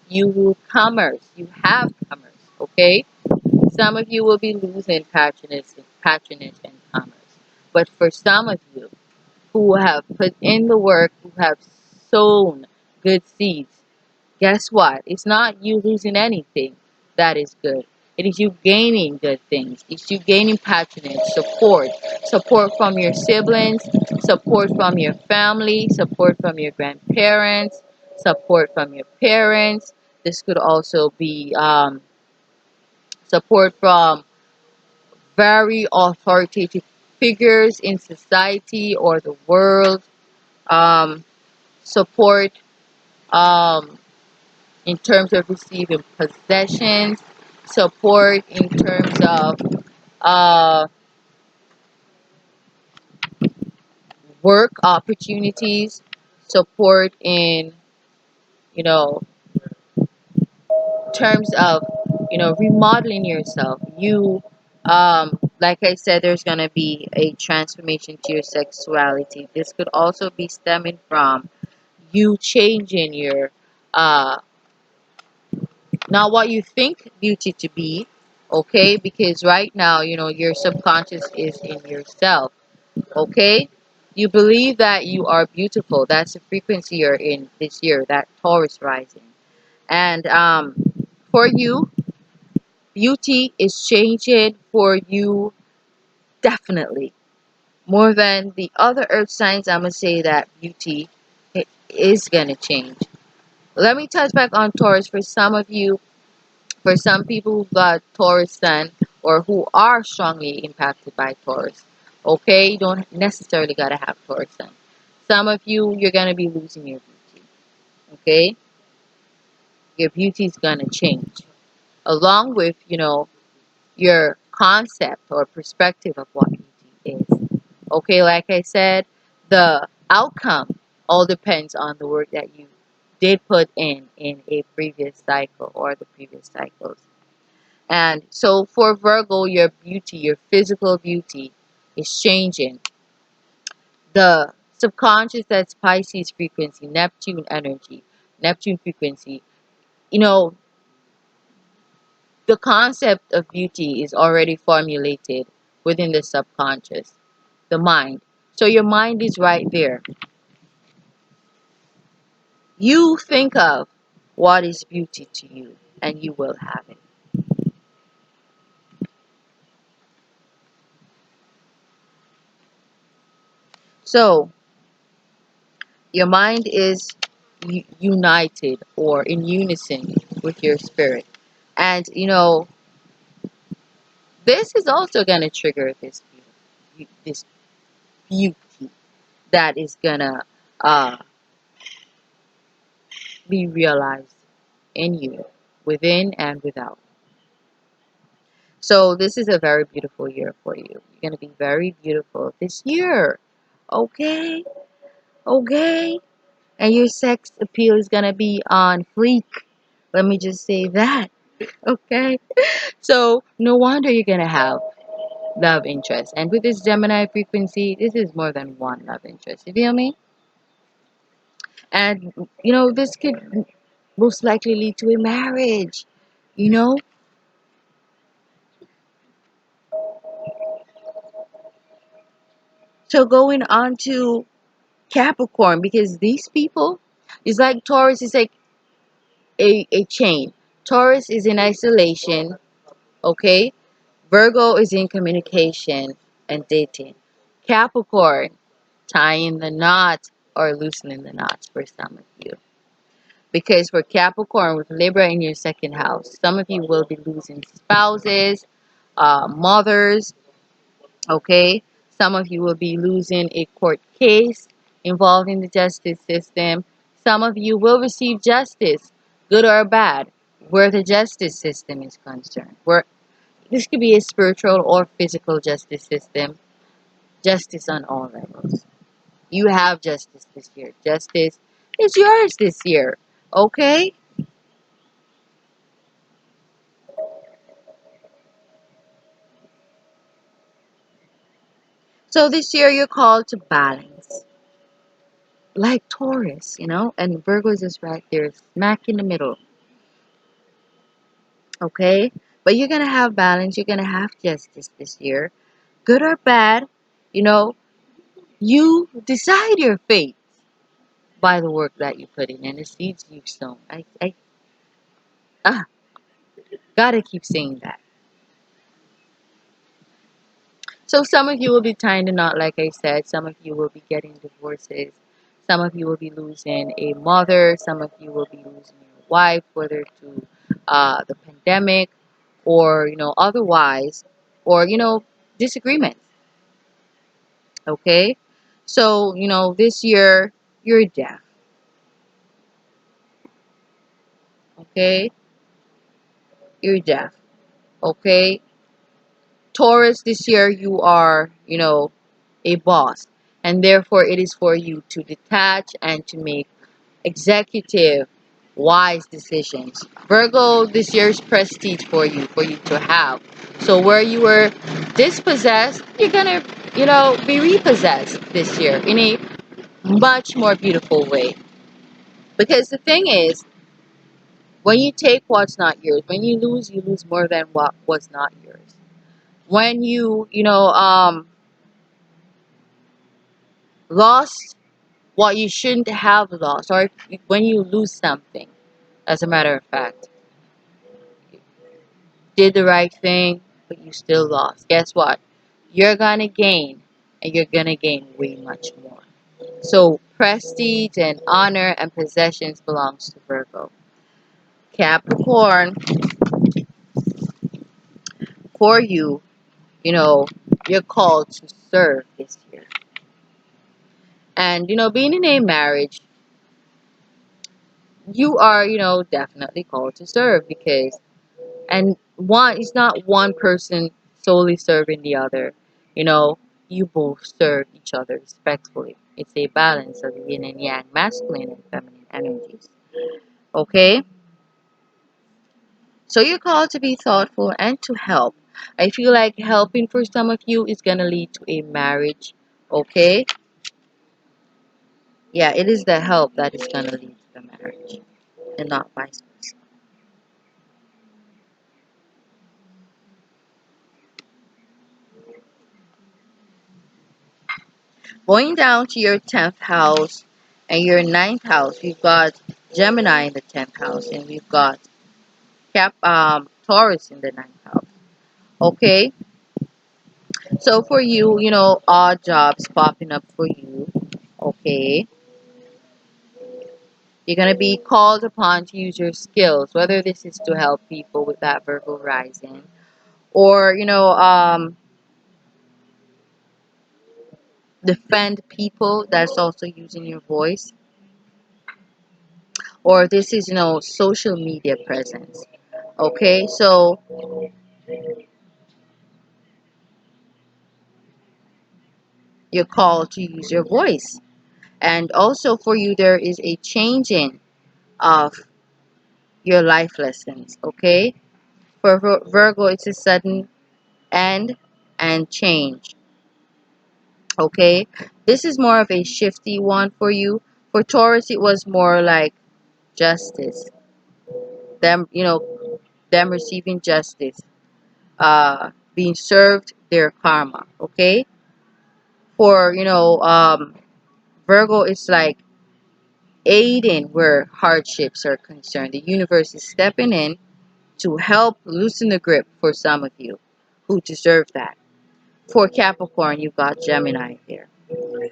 You rule commerce. You have commerce. Okay? Some of you will be losing patronage and commerce. But for some of you who have put in the work, who have sown good seeds, guess what? It's not you losing anything that is good. It is you gaining good things. It's you gaining patronage, support from your siblings, support from your family, support from your grandparents, support from your parents. This could also be support from very authoritative figures in society or the world. Um, support um, in terms of receiving possessions, support in terms of uh, work opportunities, support in, you know, terms of, remodeling yourself. Like I said, there's going to be a transformation to your sexuality. This could also be stemming from you changing your, uh, not what you think beauty to be, okay? Because right now, your subconscious is in yourself, okay? You believe that you are beautiful. That's the frequency you're in this year, that Taurus rising. And for you, beauty is changing for you definitely. More than the other earth signs, I'm going to say that beauty is going to change. Let me touch back on Taurus. For some of you, for some people who've got Taurus sun or who are strongly impacted by Taurus, okay, you don't necessarily got to have Taurus sun. Some of you, you're going to be losing your beauty, okay? Your beauty is going to change. Along with, your concept or perspective of what beauty is. Okay, like I said, the outcome all depends on the work that you did put in a previous cycle or the previous cycles. And so for Virgo, your beauty, your physical beauty is changing. The subconscious, that's Pisces frequency, Neptune energy, Neptune frequency. You know, the concept of beauty is already formulated within the subconscious, the mind. So your mind is right there. You think of what is beauty to you, and you will have it. So your mind is united or in unison with your spirit. And, This is also gonna trigger this beauty that is gonna uh, be realized in you, within and without. So this is a very beautiful year for you. You're gonna be very beautiful this year. Okay, okay. And your sex appeal is gonna be on fleek. Let me just say that. Okay. So no wonder you're gonna have love interest. And with this Gemini frequency, this is more than one love interest. You feel me? And this could most likely lead to a marriage. You know? So going on to Capricorn, because these people is like Taurus is like a chain. Taurus is in isolation, okay? Virgo is in communication and dating. Capricorn, tying the knot or loosening the knots for some of you. Because for Capricorn with Libra in your second house, some of you will be losing spouses, mothers, okay? Some of you will be losing a court case involving the justice system. Some of you will receive justice, good or bad, where the justice system is concerned. Where this could be a spiritual or physical justice system, justice on all levels. You have justice this year. Justice is yours this year, okay? So this year you're called to balance. Like Taurus, and Virgo is just right there, smack in the middle. Okay? But you're gonna have balance, you're gonna have justice this year. Good or bad, you know, you decide your fate by the work that you put in and the seeds you've sown. I ah, gotta keep saying that. So some of you will be tying the knot, like I said. Some of you will be getting divorces. Some of you will be losing a mother. Some of you will be losing your wife, whether to the pandemic or otherwise, or disagreements. Okay, so this year you're deaf. Okay, you're deaf. Okay, Taurus, this year you are a boss, and therefore it is for you to detach and to make executive, wise decisions. Virgo, this year's prestige for you to have. So where you were dispossessed, you're gonna, be repossessed this year in a much more beautiful way. Because the thing is, when you take what's not yours, when you lose more than what was not yours. When you lost what you shouldn't have lost, or when you lose something, as a matter of fact, did the right thing, but you still lost. Guess what? You're gonna gain, and you're gonna gain way much more. So prestige and honor and possessions belongs to Virgo. Capricorn, for you, you know, you're called to serve this year. And being in a marriage, you are, definitely called to serve because and one it's not one person solely serving the other. you know you both serve each other respectfully. It's a balance of yin and yang, masculine and feminine energies. Okay, so you're called to be thoughtful and to help. I feel like helping for some of you is gonna lead to a marriage. Okay, yeah, it is the help that is gonna lead to the marriage and not vice versa. Going down to your 10th house and your ninth house, we've got Gemini in the 10th house, and we've got Taurus in the ninth house. Okay, so for you, odd jobs popping up for you. Okay, you're gonna be called upon to use your skills, whether this is to help people with that Virgo rising, or defend people. That's also using your voice. Or this is social media presence. Okay, so you're called to use your voice. And also for you, there is a changing of your life lessons. Okay, for Virgo, it's a sudden end and change. Okay, this is more of a shifty one for you. For Taurus, it was more like justice, them them receiving justice, being served their karma. Okay, for Virgo, it's like aiding where hardships are concerned. The universe is stepping in to help loosen the grip for some of you who deserve that. For Capricorn, you've got Gemini here.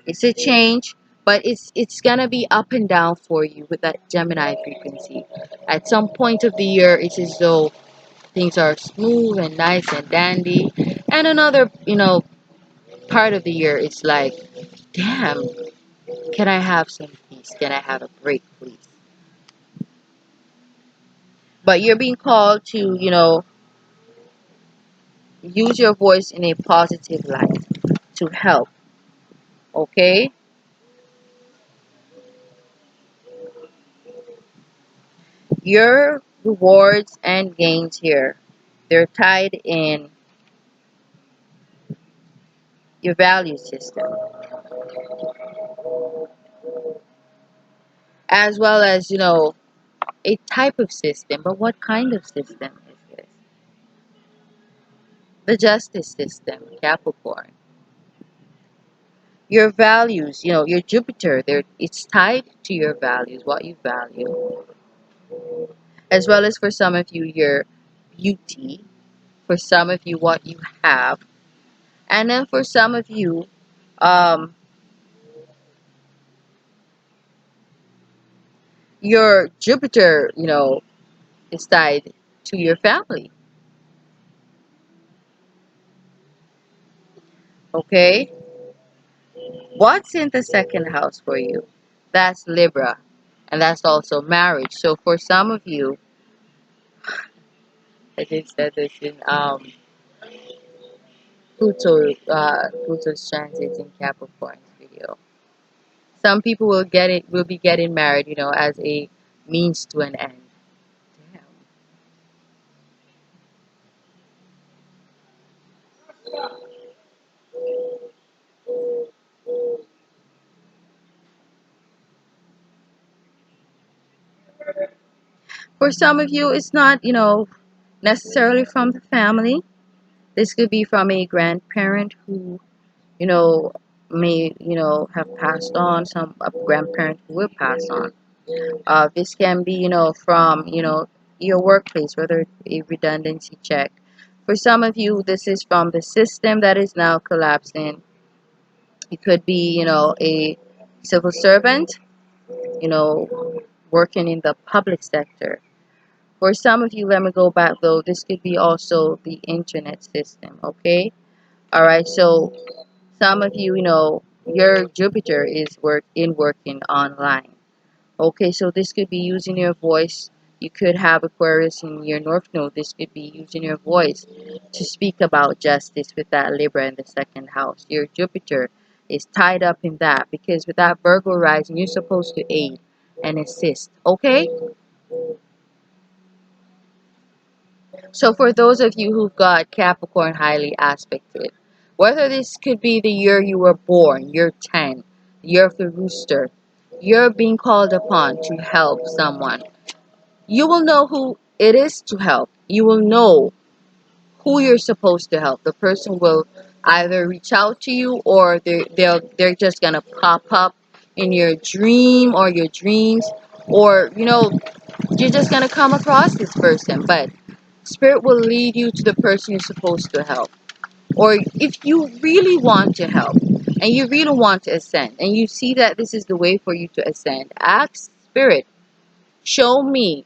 It's a change, but it's gonna be up and down for you with that Gemini frequency. At some point of the year, it's as though things are smooth and nice and dandy, and another part of the year, it's like, damn, can I have some peace? Can I have a break, please? But you're being called to use your voice in a positive light to help. Okay, your rewards and gains here, they're tied in your value system, as well as a type of system. But what kind of system is this? The justice system, Capricorn. Your values, your Jupiter, there, it's tied to your values, what you value, as well as for some of you, your beauty, for some of you, what you have, and then for some of you, um, your Jupiter, is tied to your family. Okay, what's in the second house for you? That's Libra, and that's also marriage. So for some of you, I did said this in Pluto's transit in Capricorn's video. Some people will be getting married, as a means to an end. Damn. For some of you, it's not, necessarily from the family. This could be from a grandparent who, you know, may, have passed on, some a grandparent who will pass on. This can be, from, your workplace, whether a redundancy check. For some of you, this is from the system that is now collapsing. It could be, a civil servant, you know, working in the public sector. For some of you, let me go back though, this could be also the internet system, okay? All right, so some of you, your Jupiter is working online. Okay, so this could be using your voice. You could have Aquarius in your North Node. This could be using your voice to speak about justice with that Libra in the second house. Your Jupiter is tied up in that because with that Virgo rising, you're supposed to aid and assist. Okay? So for those of you who've got Capricorn highly aspected, whether this could be the year you were born, year 10, year of the rooster, you're being called upon to help someone. You will know who it is to help. You will know who you're supposed to help. The person will either reach out to you or they're just gonna pop up in your dream or your dreams, or you're just gonna come across this person. But Spirit will lead you to the person you're supposed to help. Or if you really want to help and you really want to ascend and you see that this is the way for you to ascend, ask Spirit, show me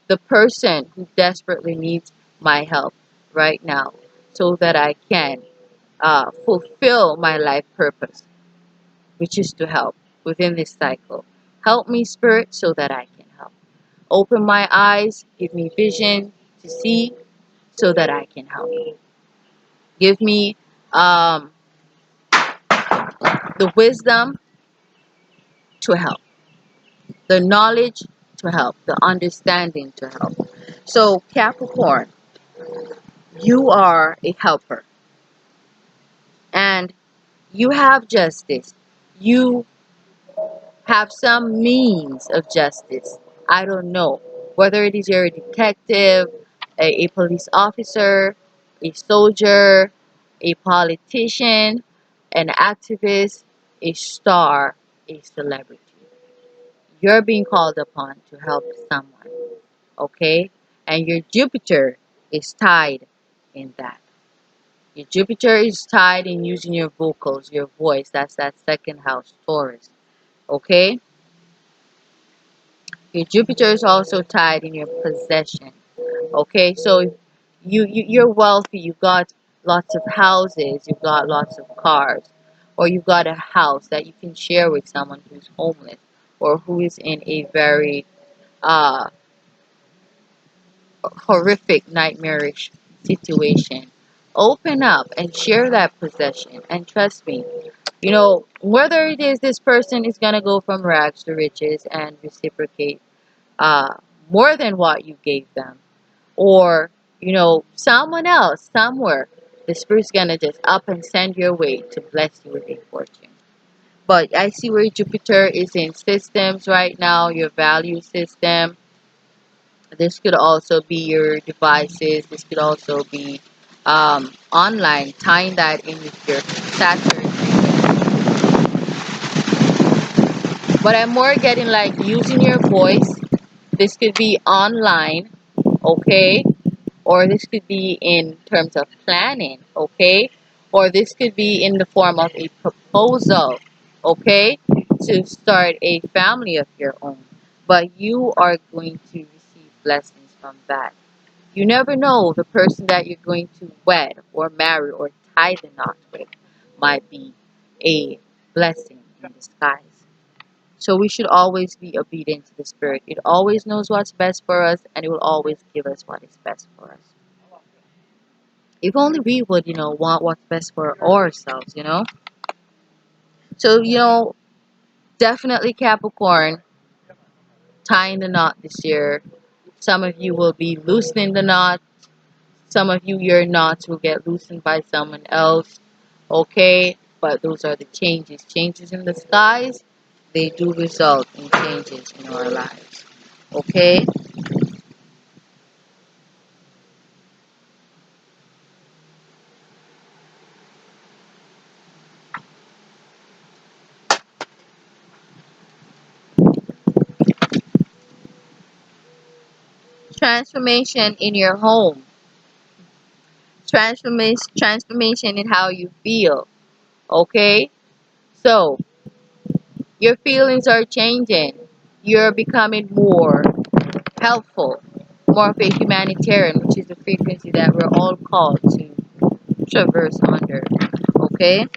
the person who desperately needs my help right now. so that I can fulfill my life purpose, which is to help within this cycle. Help me, Spirit, so that I can help. Open my eyes, give me vision to see so that I can help. Give me um, the wisdom to help, the knowledge to help, the understanding to help. So, Capricorn, you are a helper and you have justice. You have some means of justice. I don't know whether it is you're a detective, a police officer, a soldier, a politician, an activist, a star, a celebrity. You're being called upon to help someone, okay? And your Jupiter is tied in that. Your Jupiter is tied in using your vocals, your voice. That's that second house, Taurus, okay? Your Jupiter is also tied in your possession. Okay, so you're wealthy. You've got lots of houses. You've got lots of cars, or you've got a house that you can share with someone who's homeless or who is in a very uh, horrific, nightmarish situation. Open up and share that possession, and trust me. You know, whether it is this person is gonna go from rags to riches and reciprocate uh, more than what you gave them, or someone else somewhere, the spirit's gonna just up and send your way to bless you with a fortune. But I see where Jupiter is in systems right now, your value system. This could also be your devices. This could also be online, tying that in with your Saturn frequency. But I'm more getting like using your voice. This could be online, okay? Or this could be in terms of planning, okay? Or this could be in the form of a proposal, okay? To start a family of your own. But you are going to receive blessings from that. You never know, the person that you're going to wed or marry or tie the knot with might be a blessing in disguise. So we should always be obedient to the Spirit. It always knows what's best for us, and it will always give us what is best for us. If only we would, want what's best for ourselves. So, definitely Capricorn, tying the knot this year. Some of you will be loosening the knot. Some of you, your knots will get loosened by someone else. Okay? But those are the changes. Changes in the skies, they do result in changes in our lives. Okay? Transformation in your home. Transformation in how you feel. Okay? So, your feelings are changing. You're becoming more helpful, more of a humanitarian, which is a frequency that we're all called to traverse under. Okay?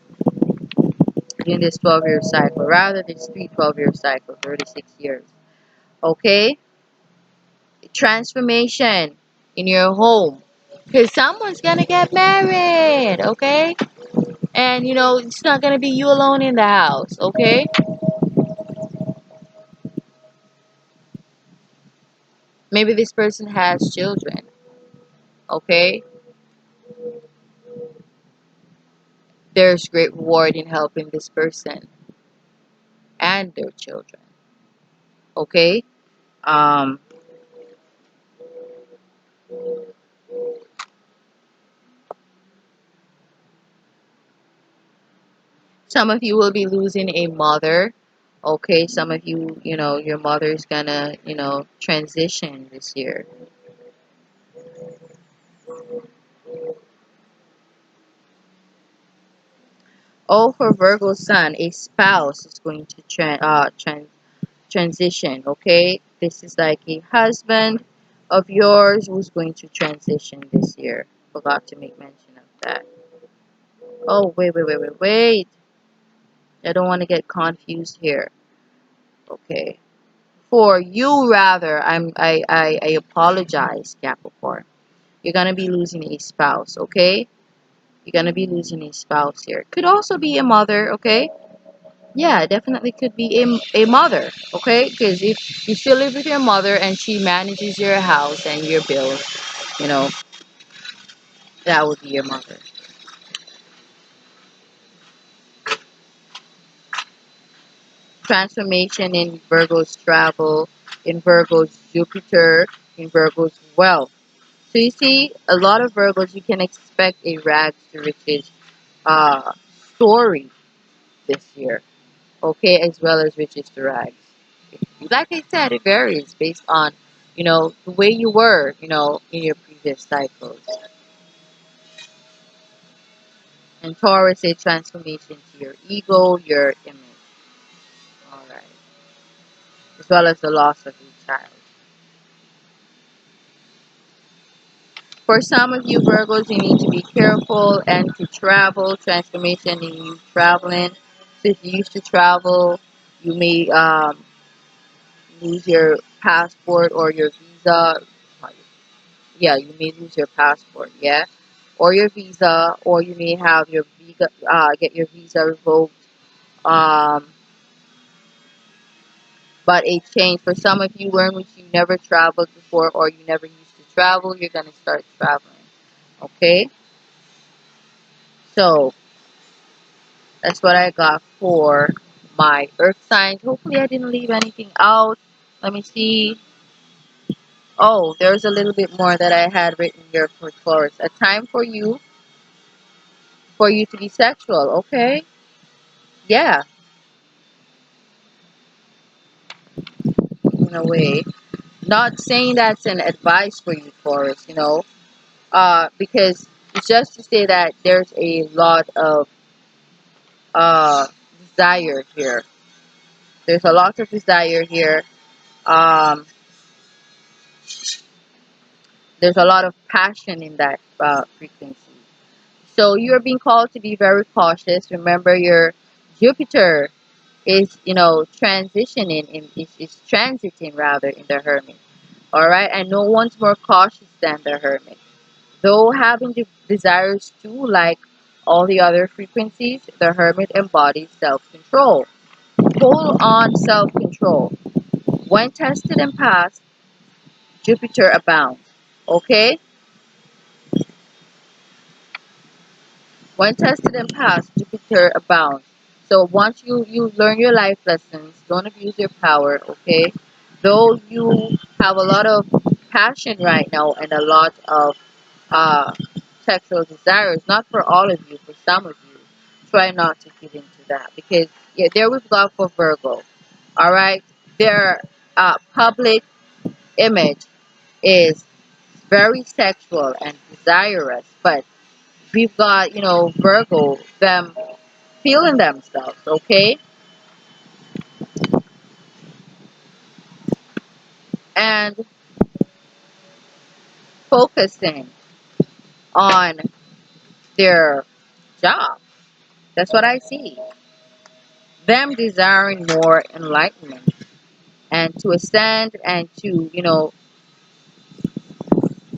In this 12-year cycle, rather this 12-year cycle, 36 years. Okay? Transformation in your home. Because someone's gonna get married, okay? And it's not gonna be you alone in the house, okay? Maybe this person has children, okay? There's great reward in helping this person and their children, okay? Um, some of you will be losing a mother, okay? Some of you, your mother is gonna, transition this year. Oh, for Virgo sun, a spouse is going to transition, okay? This is like a husband of yours who's going to transition this year. Forgot to make mention of that. Oh, wait. I don't want to get confused here. Okay. For you, rather, I apologize, Capricorn. You're gonna be losing a spouse, okay? You're gonna be losing a spouse here. Could also be a mother, okay? Yeah, definitely could be a mother, okay? Because if you still live with your mother and she manages your house and your bills, you know, that would be your mother. Transformation in Virgo's travel, in Virgo's Jupiter, in Virgo's wealth. So you see, a lot of Virgos, you can expect a rags to riches uh, story this year, okay, as well as riches to rags. Like I said, it varies based on, the way you were, in your previous cycles. And Taurus, a transformation to your ego, your image. All right. As well as the loss of a child. For some of you Virgos, you need to be careful and to travel. Transformation in you traveling. So if you used to travel, you may lose your passport or your visa. Yeah, you may lose your passport, yeah, or your visa, or you may have your visa, get your visa revoked. Um, but a change for some of you, in which you never traveled before or you never used to travel, you're gonna start traveling. Okay, so that's what I got for my Earth signs. Hopefully, I didn't leave anything out. Let me see. Oh, there's a little bit more that I had written here for Taurus. A time for you to be sexual. Okay, yeah, in a way. Not saying that's an advice for you, Taurus, because it's just to say that there's a lot of uh, desire here. There's a lot of desire here. Um, there's a lot of passion in that frequency. So you're being called to be very cautious. Remember, your Jupiter is, transitioning is transiting rather in the Hermit. All right, and no one's more cautious than the Hermit. Though having the desires too, like all the other frequencies, the Hermit embodies self-control. Full on self-control. When tested and passed, Jupiter abounds. Okay? When tested and passed, Jupiter abounds. So once you learn your life lessons, don't abuse your power, okay? Though you have a lot of passion right now and a lot of uh, sexual desires, not for all of you, for some of you, try not to give into that because yeah, there we've got for Virgo. All right, their public image is very sexual and desirous, but we've got Virgo them feeling themselves, okay, and focusing on their job. That's what I see. Them desiring more enlightenment and to ascend and to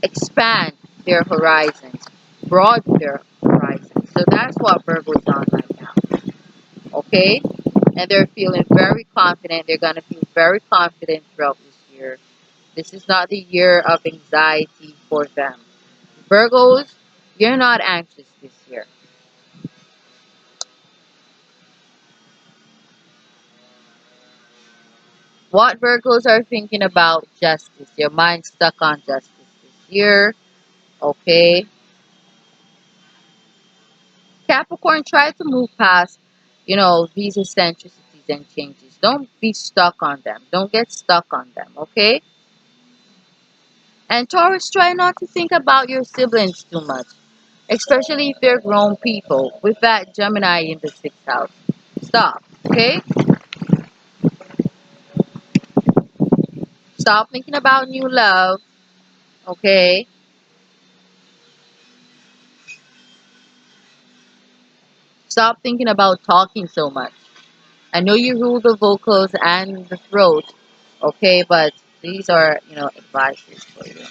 expand their horizons, broaden their horizons. So that's what Virgo's on right now. Okay, and they're feeling very confident. They're gonna feel very confident throughout this year. This is not the year of anxiety for them. Virgos, you're not anxious this year. What Virgos are thinking about justice? Your mind's stuck on justice this year. Okay, Capricorn, try to move past, these eccentricities and changes. Don't be stuck on them. Don't get stuck on them, okay? And Taurus, try not to think about your siblings too much, especially if they're grown people with that Gemini in the sixth house. Stop, okay? Stop thinking about new love, okay? Stop thinking about talking so much. I know you rule the vocals and the throat, okay, but these are, advices for you.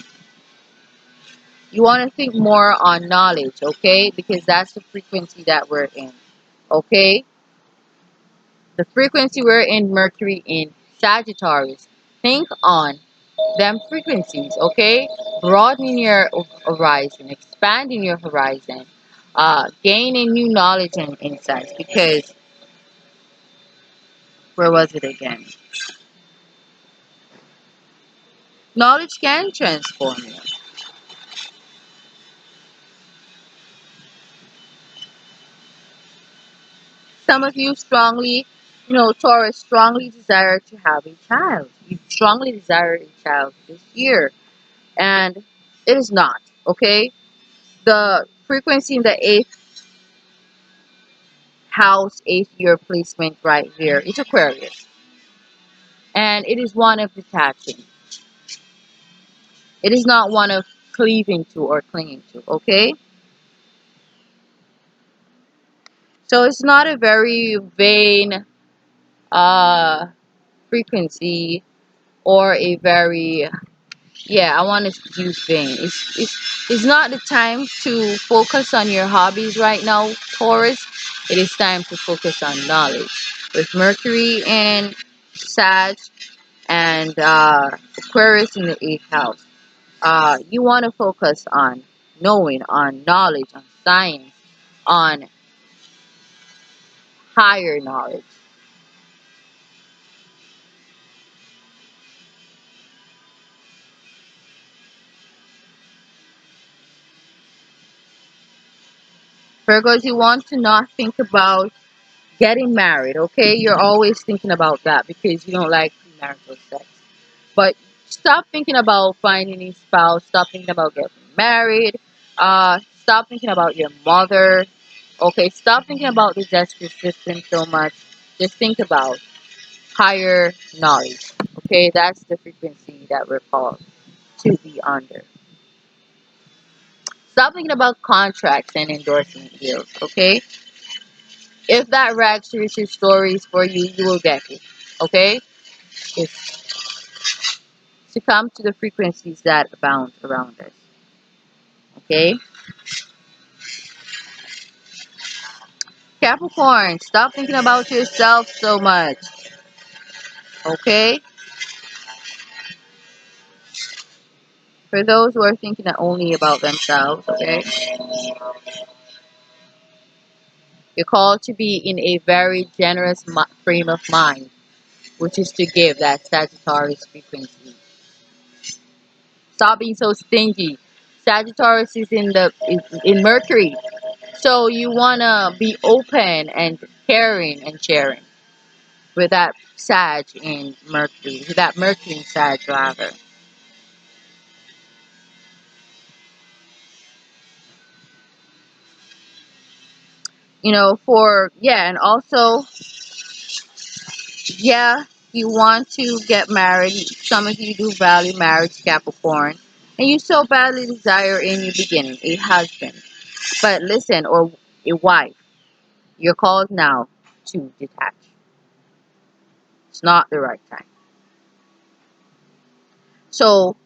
You want to think more on knowledge, okay, because that's the frequency that we're in, okay? The frequency we're in, Mercury in Sagittarius. Think on them frequencies, okay? Broadening your horizon, expanding your horizon, gaining new knowledge and insights. Because where was it again? Knowledge can transform you. Some of you strongly, Taurus strongly desire to have a child. You strongly desire a child this year, and it is not, okay? The frequency in the eighth house, eighth year placement right here is Aquarius, and it is one of detaching. It is not one of cleaving to or clinging to, okay? So it's not a very vain frequency, or a very, yeah, I want to use vain. It's not the time to focus on your hobbies right now, Taurus. It is time to focus on knowledge. With Mercury in Sag and Aquarius in the eighth house, you want to focus on knowing, on knowledge, on science, on higher knowledge. Virgos, you want to not think about getting married, okay? You're always thinking about that because you don't like premarital sex. But stop thinking about finding a spouse. Stop thinking about getting married. Stop thinking about your mother. Okay, stop thinking about the justice system so much. Just think about higher knowledge. Okay, that's the frequency that we're called to be under. Stop thinking about contracts and endorsement deals. Okay, if that rags to riches story is for you, you will get it. Okay, just succumb to the frequencies that abound around us. Okay, Capricorn, stop thinking about yourself so much. Okay, for those who are thinking only about themselves. Okay, you're called to be in a very generous frame of mind, which is to give, that Sagittarius frequency. Stop being so stingy. Sagittarius is in Mercury, so you wanna be open and caring and sharing with that Sag in Mercury, with that Mercury in Sag rather. For, yeah, and also, yeah, you want to get married. Some of you do value marriage, Capricorn, and you so badly desire in your beginning a husband. But listen, or a wife, you're called now to detach. It's not the right time. So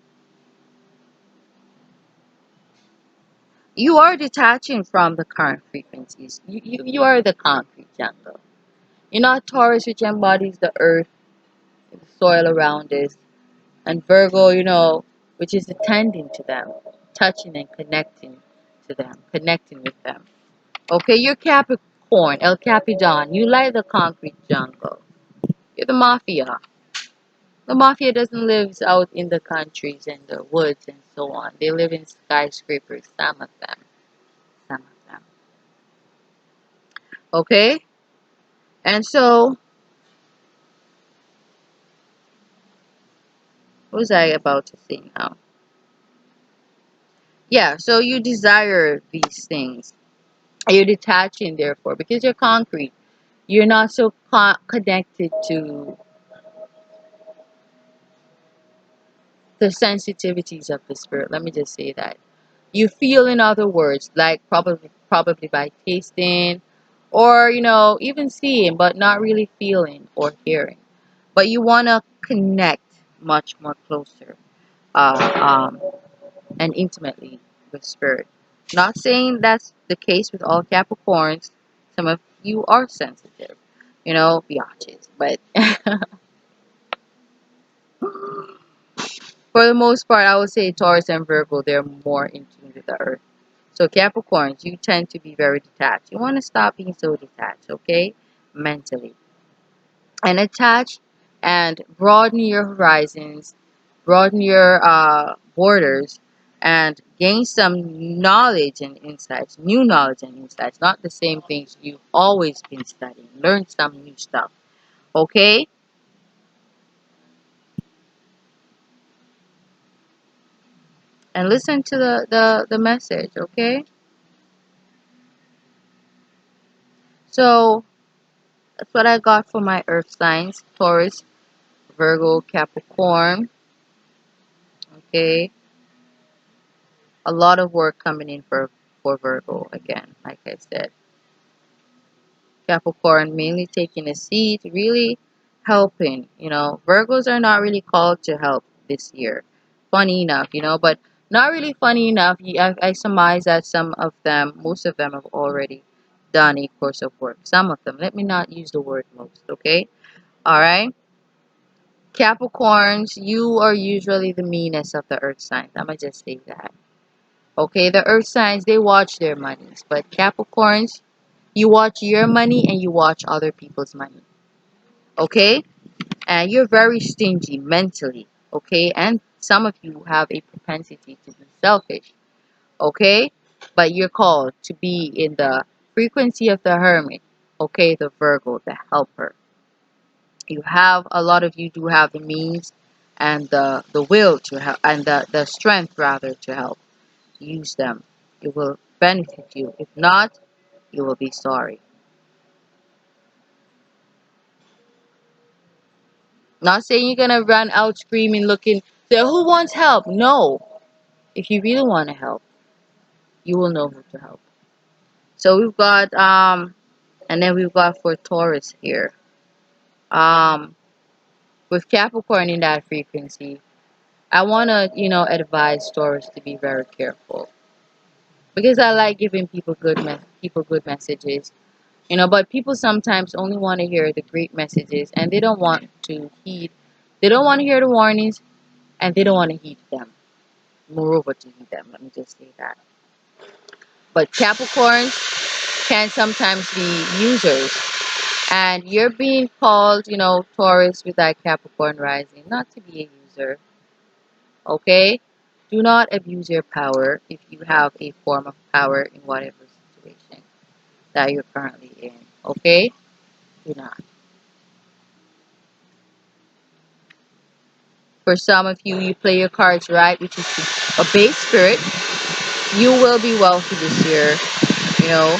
you are detaching from the current frequencies. You are the concrete jungle. You're not Taurus, which embodies the earth, the soil around us, and Virgo, which is attending to them, touching and connecting to them, connecting with them. Okay, you're Capricorn, El Capitan. You like the concrete jungle. You're the mafia. The mafia doesn't live out in the countries and the woods and so on. They live in skyscrapers, some of them. Some of them. Okay? And so, what was I about to say now? Yeah, so you desire these things. You're detaching, therefore, because you're concrete. You're not so connected to the sensitivities of the spirit. Let me just say that. You feel, in other words, like probably by tasting, or even seeing but not really feeling or hearing, but you want to connect much more closer, and intimately with spirit. Not saying that's the case with all Capricorns. Some of you are sensitive, biatches, but for the most part, I would say Taurus and Virgo, they're more in tune with the earth. So Capricorns, you tend to be very detached. You want to stop being so detached, okay? Mentally. And attach and broaden your horizons, broaden your borders, and gain some knowledge and insights, new knowledge and insights, not the same things you've always been studying. Learn some new stuff, okay? And listen to the message, okay? So that's what I got for my earth signs: Taurus, Virgo, Capricorn. Okay, a lot of work coming in for Virgo again. Like I said, Capricorn mainly taking a seat, really helping. Virgos are not really called to help this year. Funny enough, but not really funny enough. I surmise that some of them, most of them, have already done a course of work. Some of them. Let me not use the word most. Okay. All right. Capricorns, you are usually the meanest of the earth signs. I'm going to just say that. Okay, the earth signs, they watch their monies. But Capricorns, you watch your money and you watch other people's money. Okay? And you're very stingy mentally. Okay? And some of you have a propensity to be selfish. Okay? But you're called to be in the frequency of the hermit. Okay? The Virgo, the helper. A lot of you do have the means and the will to help, and the strength rather to help. Use them. It will benefit you. If not, you will be sorry. Not saying you're gonna run out screaming, looking, say, who wants help? No. If you really want to help, you will know who to help. So we've got and then we've got for Taurus here. Um with Capricorn in that frequency, I wanna, advise Taurus to be very careful. Because I like giving people good messages. But people sometimes only want to hear the great messages, and they don't want to heed. They don't want to hear the warnings, and they don't want to heed them. Moreover, to heed them. Let me just say that. But Capricorns can sometimes be users, and you're being called, Taurus with that Capricorn rising, not to be a user. Okay? Do not abuse your power if you have a form of power in whatever situation that you're currently in. Okay? Do not. For some of you, you play your cards right, which is a base spirit. You will be wealthy this year. You know,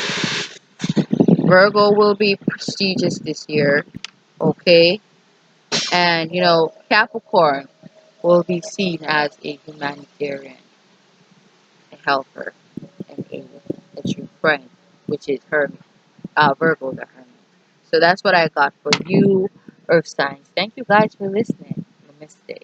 Virgo will be prestigious this year. Okay? And, Capricorn will be seen as a humanitarian, a helper, and a true friend, which is Virgo the Hermit. So that's what I got for you, Earth signs. Thank you guys for listening. Namaste.